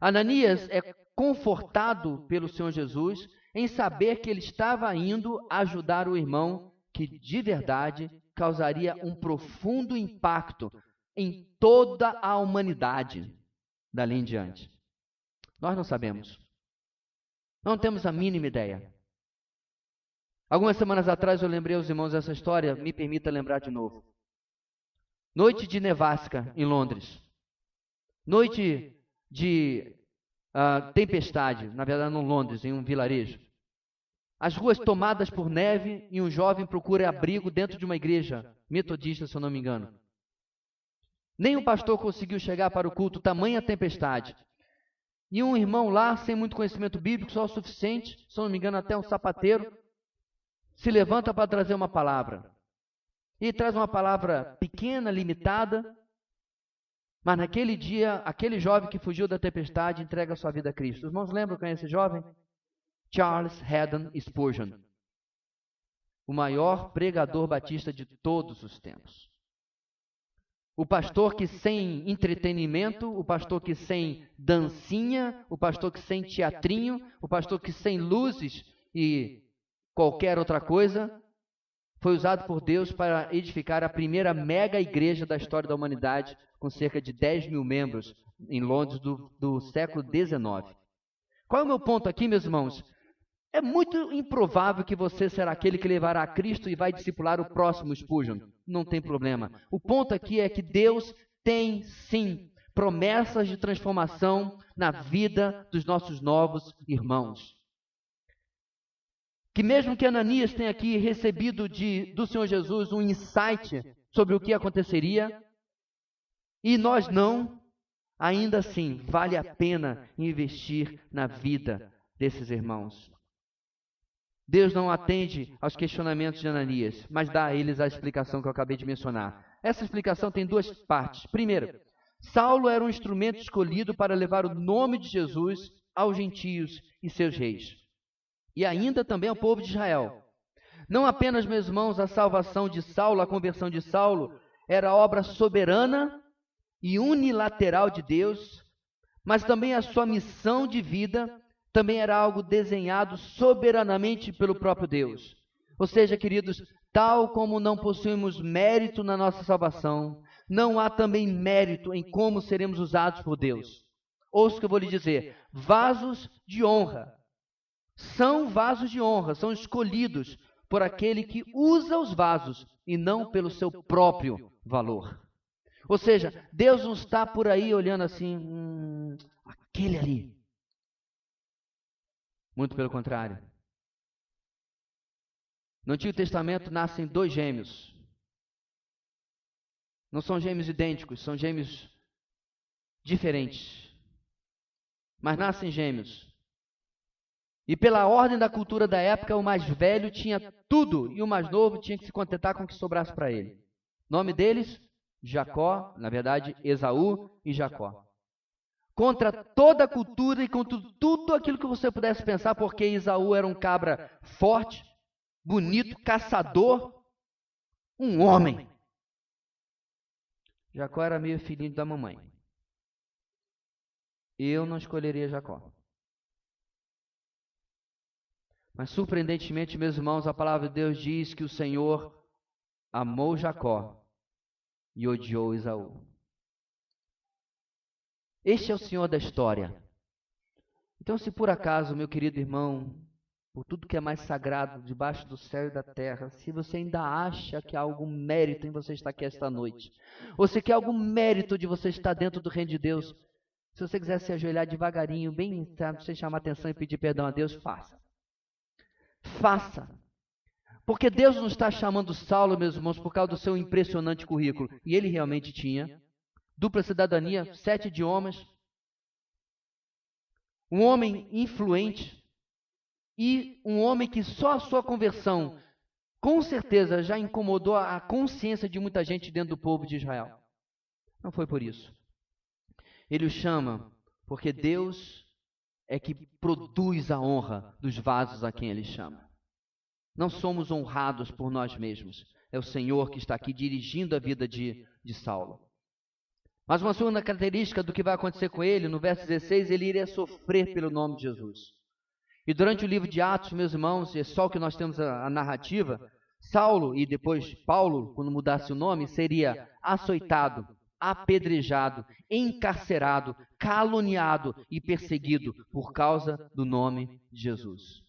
Ananias é confortado pelo Senhor Jesus em saber que ele estava indo ajudar o irmão que, de verdade, causaria um profundo impacto em toda a humanidade dali em diante. Nós não sabemos. Não temos a mínima ideia. Algumas semanas atrás eu lembrei aos irmãos essa história, me permita lembrar de novo. Noite de nevasca em Londres. Noite de tempestade, na verdade em Londres, em um vilarejo. As ruas tomadas por neve e um jovem procura abrigo dentro de uma igreja metodista, se eu não me engano. Nem o pastor conseguiu chegar para o culto, tamanha tempestade. E um irmão lá, sem muito conhecimento bíblico, só o suficiente, se eu não me engano até um sapateiro, se levanta para trazer uma palavra. E traz uma palavra pequena, limitada, mas naquele dia, aquele jovem que fugiu da tempestade entrega a sua vida a Cristo. Os irmãos lembram quem é esse jovem? Charles Haddon Spurgeon, o maior pregador batista de todos os tempos. O pastor que sem entretenimento, o pastor que sem dancinha, o pastor que sem teatrinho, o pastor que sem luzes e qualquer outra coisa, foi usado por Deus para edificar a primeira mega igreja da história da humanidade, com cerca de 10 mil membros, em Londres do século XIX. Qual é o meu ponto aqui, meus irmãos? É muito improvável que você será aquele que levará a Cristo e vai discipular o próximo Spurgeon. Não tem problema. O ponto aqui é que Deus tem, sim, promessas de transformação na vida dos nossos novos irmãos. Que mesmo que Ananias tenha aqui recebido do Senhor Jesus um insight sobre o que aconteceria, e nós não, ainda assim, vale a pena investir na vida desses irmãos. Deus não atende aos questionamentos de Ananias, mas dá a eles a explicação que eu acabei de mencionar. Essa explicação tem duas partes. Primeiro, Saulo era um instrumento escolhido para levar o nome de Jesus aos gentios e seus reis. E ainda também ao povo de Israel. Não apenas, meus irmãos, a salvação de Saulo, a conversão de Saulo, era obra soberana e unilateral de Deus, mas também a sua missão de vida também era algo desenhado soberanamente pelo próprio Deus. Ou seja, queridos, tal como não possuímos mérito na nossa salvação, não há também mérito em como seremos usados por Deus. Ouça o que eu vou lhe dizer: vasos de honra. São vasos de honra, são escolhidos por aquele que usa os vasos e não pelo seu próprio valor. Ou seja, Deus não está por aí olhando assim, aquele ali. Muito pelo contrário. No Antigo Testamento nascem dois gêmeos. Não são gêmeos idênticos, são gêmeos diferentes. Mas nascem gêmeos. E pela ordem da cultura da época, o mais velho tinha tudo e o mais novo tinha que se contentar com o que sobrasse para ele. O nome deles? Jacó, na verdade, Esaú e Jacó. Contra toda a cultura e contra tudo aquilo que você pudesse pensar, porque Esaú era um cabra forte, bonito, caçador, um homem. Jacó era meio filhinho da mamãe. Eu não escolheria Jacó. Mas surpreendentemente, meus irmãos, a palavra de Deus diz que o Senhor amou Jacó e odiou Esaú. Este é o Senhor da história. Então, se por acaso, meu querido irmão, por tudo que é mais sagrado debaixo do céu e da terra, se você ainda acha que há algum mérito em você estar aqui esta noite, ou se quer algum mérito de você estar dentro do reino de Deus, se você quiser se ajoelhar devagarinho, bem sem chamar atenção e pedir perdão a Deus, faça. Faça. Porque Deus não está chamando Saulo, meus irmãos, por causa do seu impressionante currículo. E ele realmente tinha. Dupla cidadania, 7 idiomas. Um homem influente. E um homem que só a sua conversão, com certeza, já incomodou a consciência de muita gente dentro do povo de Israel. Não foi por isso. Ele o chama porque Deus é que produz a honra dos vasos a quem Ele chama. Não somos honrados por nós mesmos. É o Senhor que está aqui dirigindo a vida de Saulo. Mas uma segunda característica do que vai acontecer com ele, no verso 16, ele iria sofrer pelo nome de Jesus. E durante o livro de Atos, meus irmãos, é só o que nós temos a narrativa, Saulo e depois Paulo, quando mudasse o nome, seria açoitado, apedrejado, encarcerado, caluniado e perseguido por causa do nome de Jesus.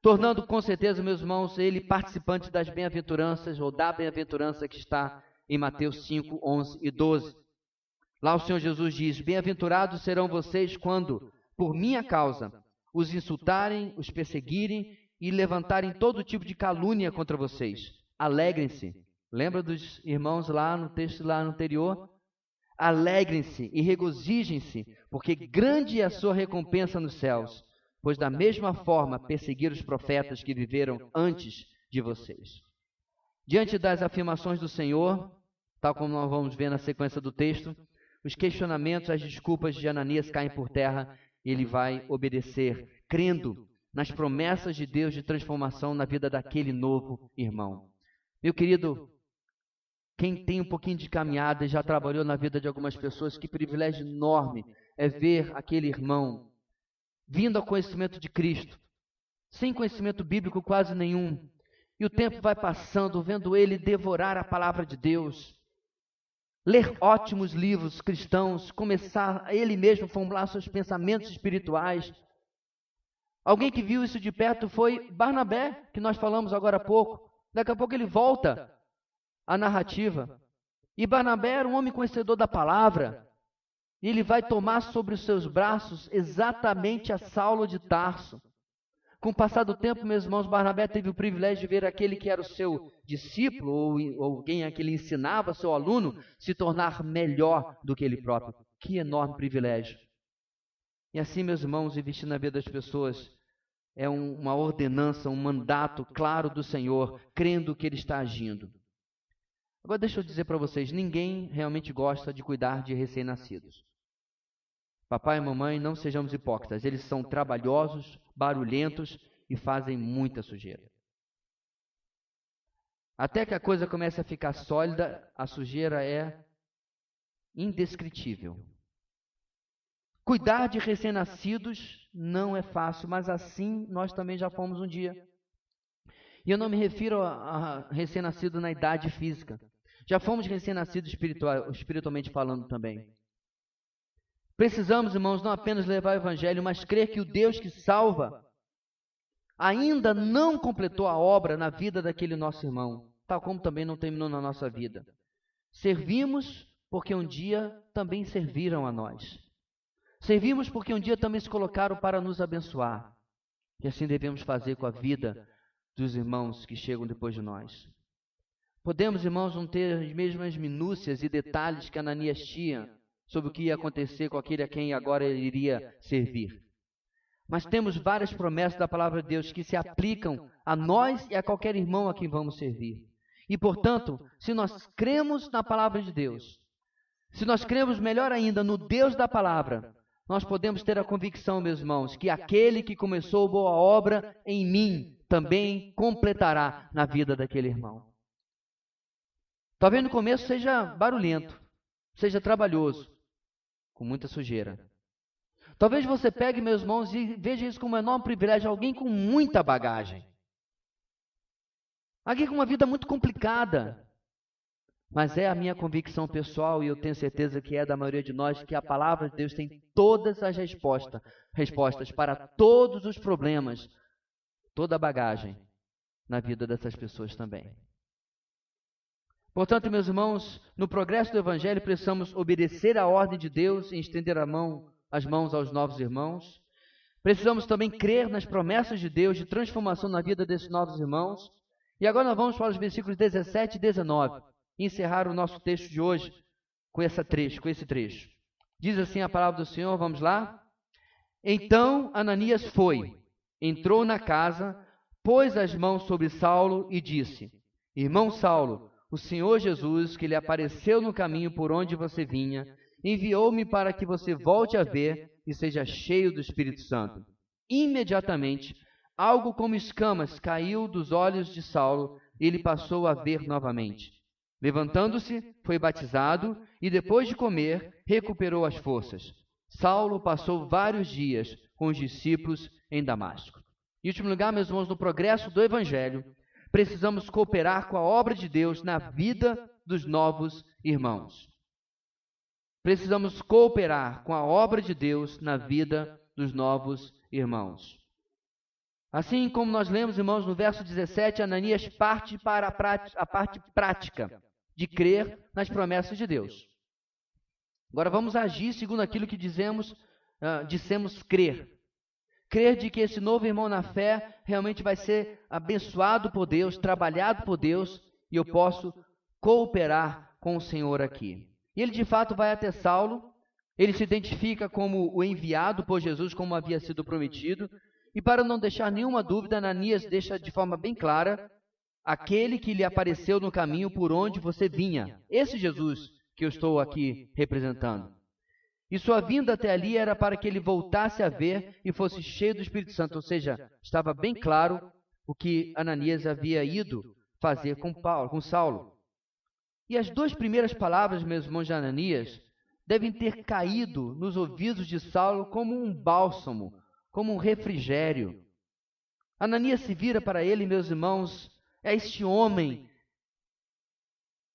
Tornando com certeza, meus irmãos, ele participante das bem-aventuranças, ou da bem-aventurança que está em Mateus 5, 11 e 12. Lá o Senhor Jesus diz: bem-aventurados serão vocês quando, por minha causa, os insultarem, os perseguirem e levantarem todo tipo de calúnia contra vocês. Alegrem-se. Lembra dos irmãos lá no texto lá anterior? Alegrem-se e regozijem-se, porque grande é a sua recompensa nos céus, pois da mesma forma perseguiram os profetas que viveram antes de vocês. Diante das afirmações do Senhor, tal como nós vamos ver na sequência do texto, os questionamentos, as desculpas de Ananias caem por terra e ele vai obedecer, crendo nas promessas de Deus de transformação na vida daquele novo irmão. Meu querido, quem tem um pouquinho de caminhada e já trabalhou na vida de algumas pessoas, que privilégio enorme é ver aquele irmão vindo ao conhecimento de Cristo, sem conhecimento bíblico quase nenhum. E o tempo vai passando, vendo ele devorar a palavra de Deus, ler ótimos livros cristãos, começar a ele mesmo formular seus pensamentos espirituais. Alguém que viu isso de perto foi Barnabé, que nós falamos agora há pouco. Daqui a pouco ele volta à narrativa. E Barnabé era um homem conhecedor da palavra. E ele vai tomar sobre os seus braços exatamente a Saulo de Tarso. Com o passar do tempo, meus irmãos, Barnabé teve o privilégio de ver aquele que era o seu discípulo, ou alguém a que ele ensinava, seu aluno, se tornar melhor do que ele próprio. Que enorme privilégio. E assim, meus irmãos, investir na vida das pessoas é uma ordenança, um mandato claro do Senhor, crendo que Ele está agindo. Agora deixa eu dizer para vocês, ninguém realmente gosta de cuidar de recém-nascidos. Papai e mamãe, não sejamos hipócritas, eles são trabalhosos, barulhentos e fazem muita sujeira. Até que a coisa comece a ficar sólida, a sujeira é indescritível. Cuidar de recém-nascidos não é fácil, mas assim nós também já fomos um dia. E eu não me refiro a recém-nascido na idade física. Já fomos recém-nascidos espiritualmente falando também. Precisamos, irmãos, não apenas levar o Evangelho, mas crer que o Deus que salva ainda não completou a obra na vida daquele nosso irmão, tal como também não terminou na nossa vida. Servimos porque um dia também serviram a nós. Servimos porque um dia também se colocaram para nos abençoar. E assim devemos fazer com a vida dos irmãos que chegam depois de nós. Podemos, irmãos, não ter as mesmas minúcias e detalhes que Ananias tinha sobre o que ia acontecer com aquele a quem agora ele iria servir. Mas temos várias promessas da palavra de Deus que se aplicam a nós e a qualquer irmão a quem vamos servir. E, portanto, se nós cremos na palavra de Deus, se nós cremos melhor ainda no Deus da palavra, nós podemos ter a convicção, meus irmãos, que aquele que começou boa obra em mim também completará na vida daquele irmão. Talvez no começo seja barulhento, seja trabalhoso, com muita sujeira. Talvez você pegue, meus irmãos, e veja isso como um enorme privilégio, alguém com muita bagagem. Alguém com uma vida muito complicada. Mas é a minha convicção pessoal, e eu tenho certeza que é da maioria de nós, que a palavra de Deus tem todas as respostas para todos os problemas, toda a bagagem na vida dessas pessoas também. Portanto, meus irmãos, no progresso do Evangelho precisamos obedecer à ordem de Deus e estender as mãos aos novos irmãos. Precisamos também crer nas promessas de Deus de transformação na vida desses novos irmãos. E agora nós vamos para os versículos 17 e 19 e encerrar o nosso texto de hoje com esse trecho. Diz assim a palavra do Senhor, vamos lá? Então Ananias foi, entrou na casa, pôs as mãos sobre Saulo e disse: Irmão Saulo, o Senhor Jesus, que lhe apareceu no caminho por onde você vinha, enviou-me para que você volte a ver e seja cheio do Espírito Santo. Imediatamente, algo como escamas caiu dos olhos de Saulo e ele passou a ver novamente. Levantando-se, foi batizado e, depois de comer, recuperou as forças. Saulo passou vários dias com os discípulos em Damasco. Em último lugar, meus irmãos, no progresso do Evangelho, precisamos cooperar com a obra de Deus na vida dos novos irmãos. Precisamos cooperar com a obra de Deus na vida dos novos irmãos. Assim como nós lemos, irmãos, no verso 17, Ananias parte para a parte prática de crer nas promessas de Deus. Agora vamos agir segundo aquilo que dissemos crer. Crer de que esse novo irmão na fé realmente vai ser abençoado por Deus, trabalhado por Deus, e eu posso cooperar com o Senhor aqui. E ele de fato vai até Saulo, ele se identifica como o enviado por Jesus, como havia sido prometido, e para não deixar nenhuma dúvida, Ananias deixa de forma bem clara: aquele que lhe apareceu no caminho por onde você vinha, esse Jesus que eu estou aqui representando. E sua vinda até ali era para que ele voltasse a ver e fosse cheio do Espírito Santo, ou seja, estava bem claro o que Ananias havia ido fazer com Saulo. E as duas primeiras palavras, meus irmãos, de Ananias devem ter caído nos ouvidos de Saulo como um bálsamo, como um refrigério. Ananias se vira para ele, meus irmãos, é este homem,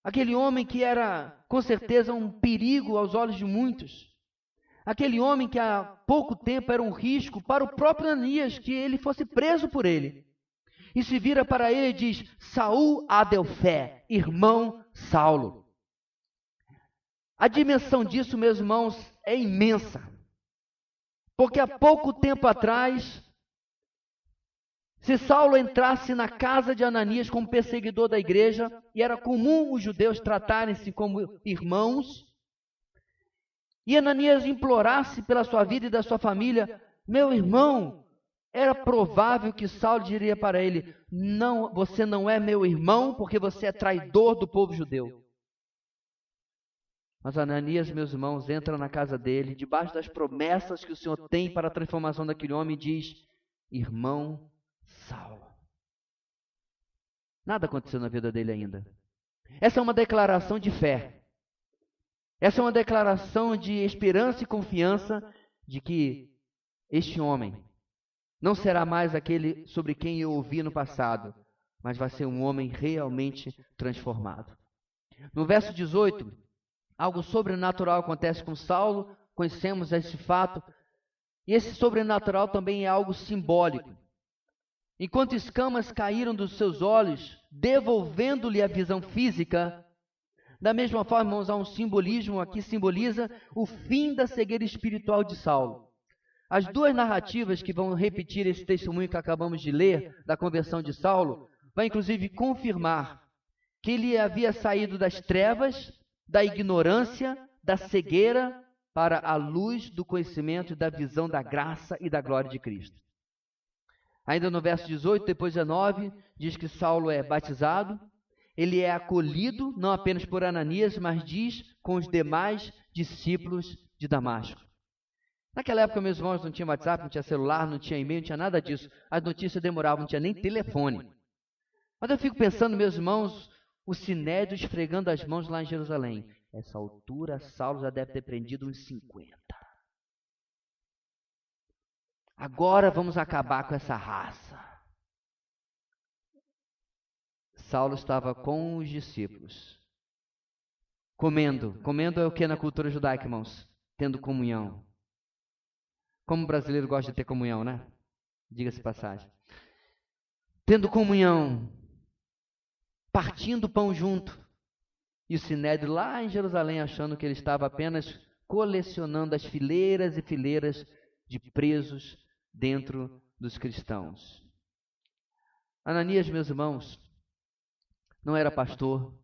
aquele homem que era com certeza um perigo aos olhos de muitos. Aquele homem que há pouco tempo era um risco para o próprio Ananias, que ele fosse preso por ele. E se vira para ele e diz: Saul Adelfé, irmão Saulo. A dimensão disso, meus irmãos, é imensa. Porque há pouco tempo atrás, se Saulo entrasse na casa de Ananias como perseguidor da igreja, e era comum os judeus tratarem-se como irmãos, e Ananias implorasse pela sua vida e da sua família: meu irmão, era provável que Saulo diria para ele: não, você não é meu irmão porque você é traidor do povo judeu. Mas Ananias, meus irmãos, entra na casa dele, debaixo das promessas que o Senhor tem para a transformação daquele homem, e diz: irmão Saulo. Nada aconteceu na vida dele ainda. Essa é uma declaração de fé. Essa é uma declaração de esperança e confiança de que este homem não será mais aquele sobre quem eu ouvi no passado, mas vai ser um homem realmente transformado. No verso 18, algo sobrenatural acontece com Saulo, conhecemos esse fato, e esse sobrenatural também é algo simbólico. Enquanto escamas caíram dos seus olhos, devolvendo-lhe a visão física, da mesma forma, irmãos, há um simbolismo aqui, simboliza o fim da cegueira espiritual de Saulo. As duas narrativas que vão repetir esse testemunho que acabamos de ler, da conversão de Saulo, vai inclusive confirmar que ele havia saído das trevas, da ignorância, da cegueira, para a luz do conhecimento e da visão da graça e da glória de Cristo. Ainda no verso 18, depois 19, diz que Saulo é batizado, ele é acolhido não apenas por Ananias, mas diz com os demais discípulos de Damasco. Naquela época, meus irmãos, não tinha WhatsApp, não tinha celular, não tinha e-mail, não tinha nada disso. As notícias demoravam, não tinha nem telefone. Mas eu fico pensando, meus irmãos, o Sinédrio esfregando as mãos lá em Jerusalém. Essa altura, Saulo já deve ter prendido uns 50. Agora vamos acabar com essa raça. Saulo estava com os discípulos, comendo. Comendo é o que na cultura judaica, irmãos? Tendo comunhão. Como o brasileiro gosta de ter comunhão, né? Diga-se de passagem. Tendo comunhão, partindo o pão junto. E o Sinédrio lá em Jerusalém achando que ele estava apenas colecionando as fileiras e fileiras de presos dentro dos cristãos. Ananias, meus irmãos, não era pastor,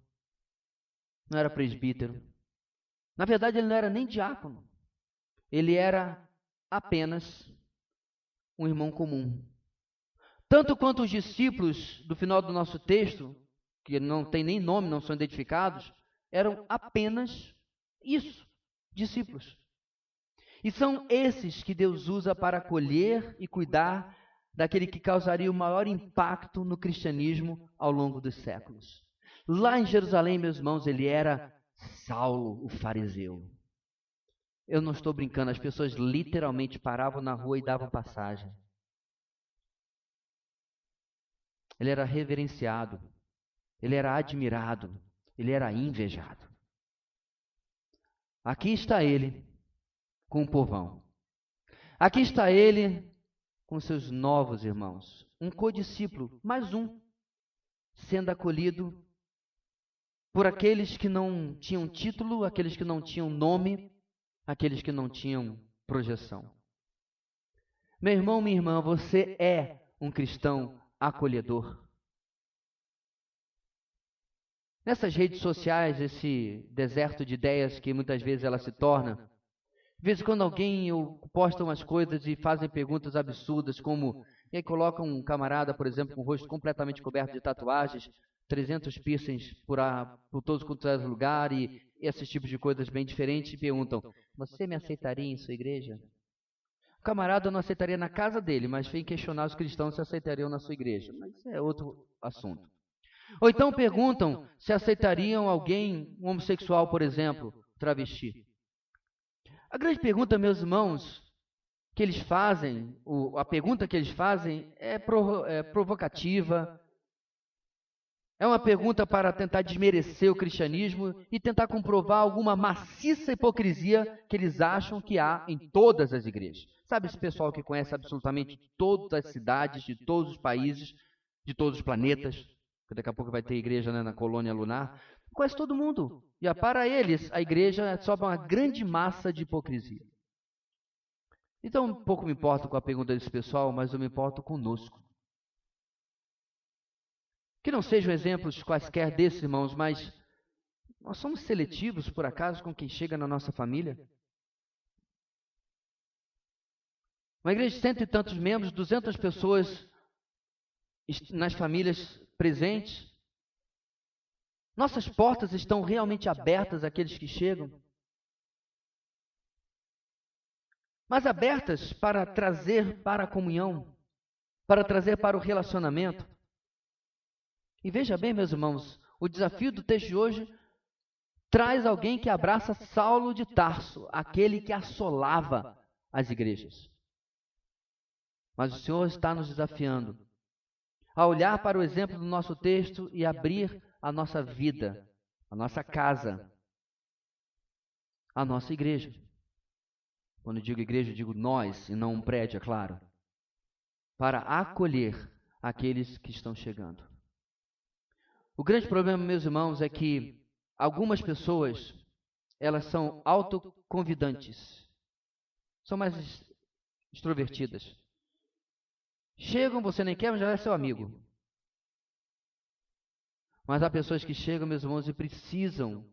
não era presbítero. Na verdade, ele não era nem diácono. Ele era apenas um irmão comum. Tanto quanto os discípulos do final do nosso texto, que não tem nem nome, não são identificados, eram apenas isso, discípulos. E são esses que Deus usa para acolher e cuidar daquele que causaria o maior impacto no cristianismo ao longo dos séculos. Lá em Jerusalém, meus irmãos, ele era Saulo, o fariseu. Eu não estou brincando, as pessoas literalmente paravam na rua e davam passagem. Ele era reverenciado, ele era admirado, ele era invejado. Aqui está ele com o povão. Aqui está ele com seus novos irmãos. Um codiscípulo, mais um, sendo acolhido por aqueles que não tinham título, aqueles que não tinham nome, aqueles que não tinham projeção. Meu irmão, minha irmã, você é um cristão acolhedor. Nessas redes sociais, esse deserto de ideias que muitas vezes ela se torna, de vez em quando alguém posta umas coisas e fazem perguntas absurdas, como, e aí coloca um camarada, por exemplo, com o rosto completamente coberto de tatuagens, 300 piercings por todos os lugares, e esses tipos de coisas bem diferentes, e perguntam, você me aceitaria em sua igreja? O camarada não aceitaria na casa dele, mas vem questionar os cristãos se aceitariam na sua igreja. Mas isso é outro assunto. Ou então perguntam se aceitariam alguém, um homossexual, por exemplo, travesti. A grande pergunta, meus irmãos, que eles fazem, a pergunta que eles fazem é provocativa, é uma pergunta para tentar desmerecer o cristianismo e tentar comprovar alguma maciça hipocrisia que eles acham que há em todas as igrejas. Sabe esse pessoal que conhece absolutamente todas as cidades, de todos os países, de todos os planetas? Daqui a pouco vai ter igreja, né, na colônia lunar. Conhece todo mundo. E para eles, a igreja é só uma grande massa de hipocrisia. Então, um pouco me importo com a pergunta desse pessoal, mas eu me importo conosco. Que não sejam exemplos quaisquer desses, irmãos, mas nós somos seletivos, por acaso, com quem chega na nossa família? Uma igreja de 100 e tantos membros, 200 pessoas nas famílias presentes. Nossas portas estão realmente abertas àqueles que chegam? Mas abertas para trazer para a comunhão, para trazer para o relacionamento. E veja bem, meus irmãos, o desafio do texto de hoje traz alguém que abraça Saulo de Tarso, aquele que assolava as igrejas. Mas o Senhor está nos desafiando a olhar para o exemplo do nosso texto e abrir a nossa vida, a nossa casa, a nossa igreja. Quando eu digo igreja, eu digo nós, e não um prédio, é claro. Para acolher aqueles que estão chegando. O grande problema, meus irmãos, é que algumas pessoas, elas são autoconvidantes. São mais extrovertidas. Chegam, você nem quer, mas já é seu amigo. Mas há pessoas que chegam, meus irmãos, e precisam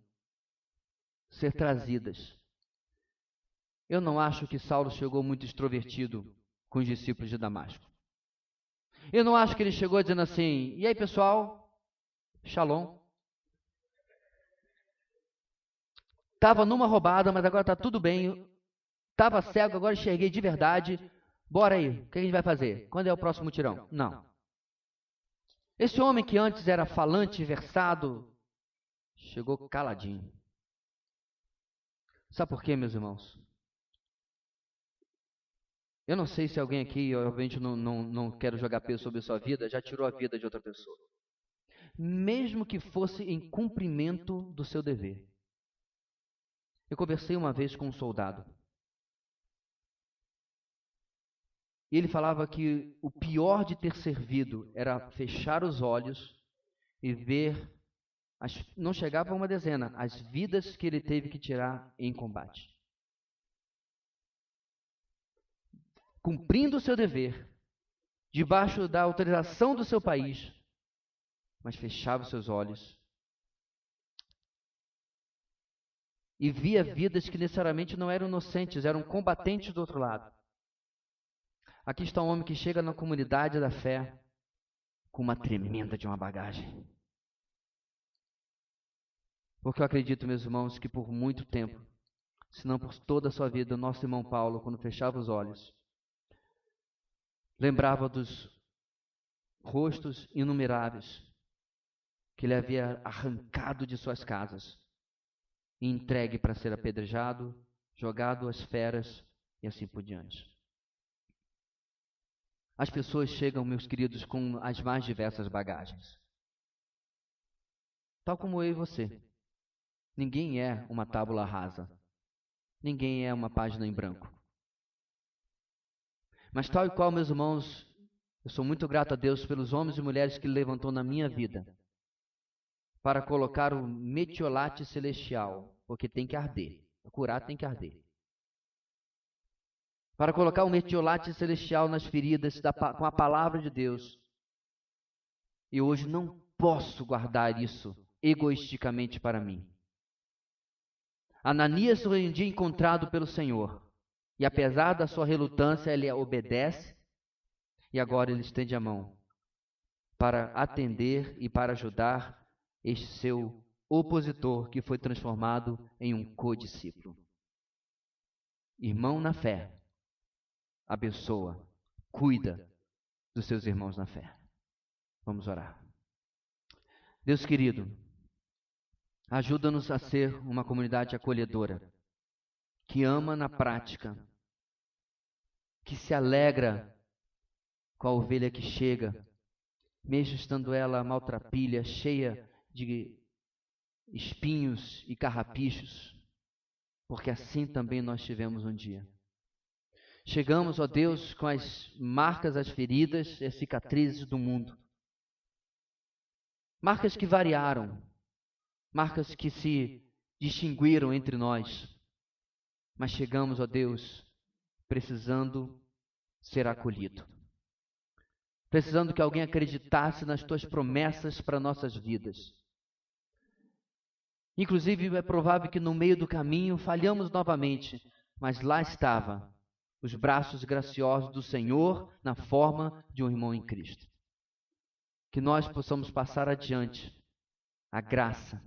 ser trazidas. Eu não acho que Saulo chegou muito extrovertido com os discípulos de Damasco. Eu não acho que ele chegou dizendo assim, e aí pessoal, shalom. Estava numa roubada, mas agora está tudo bem. Estava cego, agora enxerguei de verdade. Bora aí, o que a gente vai fazer? Quando é o próximo mutirão? Não. Esse homem que antes era falante, versado, chegou caladinho. Sabe por quê, meus irmãos? Eu não sei se alguém aqui, obviamente não quero jogar peso sobre a sua vida, já tirou a vida de outra pessoa. Mesmo que fosse em cumprimento do seu dever. Eu conversei uma vez com um soldado. E ele falava que o pior de ter servido era fechar os olhos e ver, não chegava a uma dezena, as vidas que ele teve que tirar em combate. Cumprindo o seu dever, debaixo da autorização do seu país, mas fechava os seus olhos e via vidas que necessariamente não eram inocentes, eram combatentes do outro lado. Aqui está um homem que chega na comunidade da fé com uma tremenda de uma bagagem. Porque eu acredito, meus irmãos, que por muito tempo, se não por toda a sua vida, o nosso irmão Paulo, quando fechava os olhos, lembrava dos rostos inumeráveis que ele havia arrancado de suas casas e entregue para ser apedrejado, jogado às feras e assim por diante. As pessoas chegam, meus queridos, com as mais diversas bagagens. Tal como eu e você. Ninguém é uma tábula rasa. Ninguém é uma página em branco. Mas tal e qual, meus irmãos, eu sou muito grato a Deus pelos homens e mulheres que Ele levantou na minha vida para colocar o metiolate celestial, porque tem que arder. Curar tem que arder. Para colocar o metiolate celestial nas feridas com a palavra de Deus. E hoje não posso guardar isso egoisticamente para mim. Ananias foi um dia encontrado pelo Senhor. E apesar da sua relutância, ele obedece. E agora ele estende a mão para atender e para ajudar este seu opositor que foi transformado em um codiscípulo. Irmão na fé. Abençoa, cuida dos seus irmãos na fé. Vamos orar. Deus querido, ajuda-nos a ser uma comunidade acolhedora, que ama na prática, que se alegra com a ovelha que chega, mesmo estando ela maltrapilha, cheia de espinhos e carrapichos, porque assim também nós tivemos um dia. Chegamos, ó Deus, com as marcas, as feridas e as cicatrizes do mundo. Marcas que variaram, marcas que se distinguiram entre nós. Mas chegamos, ó Deus, precisando ser acolhido. Precisando que alguém acreditasse nas tuas promessas para nossas vidas. Inclusive, é provável que no meio do caminho falhamos novamente, mas lá estava os braços graciosos do Senhor na forma de um irmão em Cristo. Que nós possamos passar adiante a graça,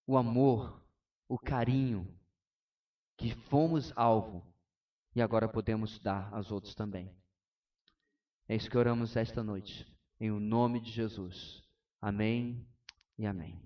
o amor, o carinho que fomos alvo e agora podemos dar aos outros também. É isso que oramos esta noite, em o nome de Jesus. Amém e amém.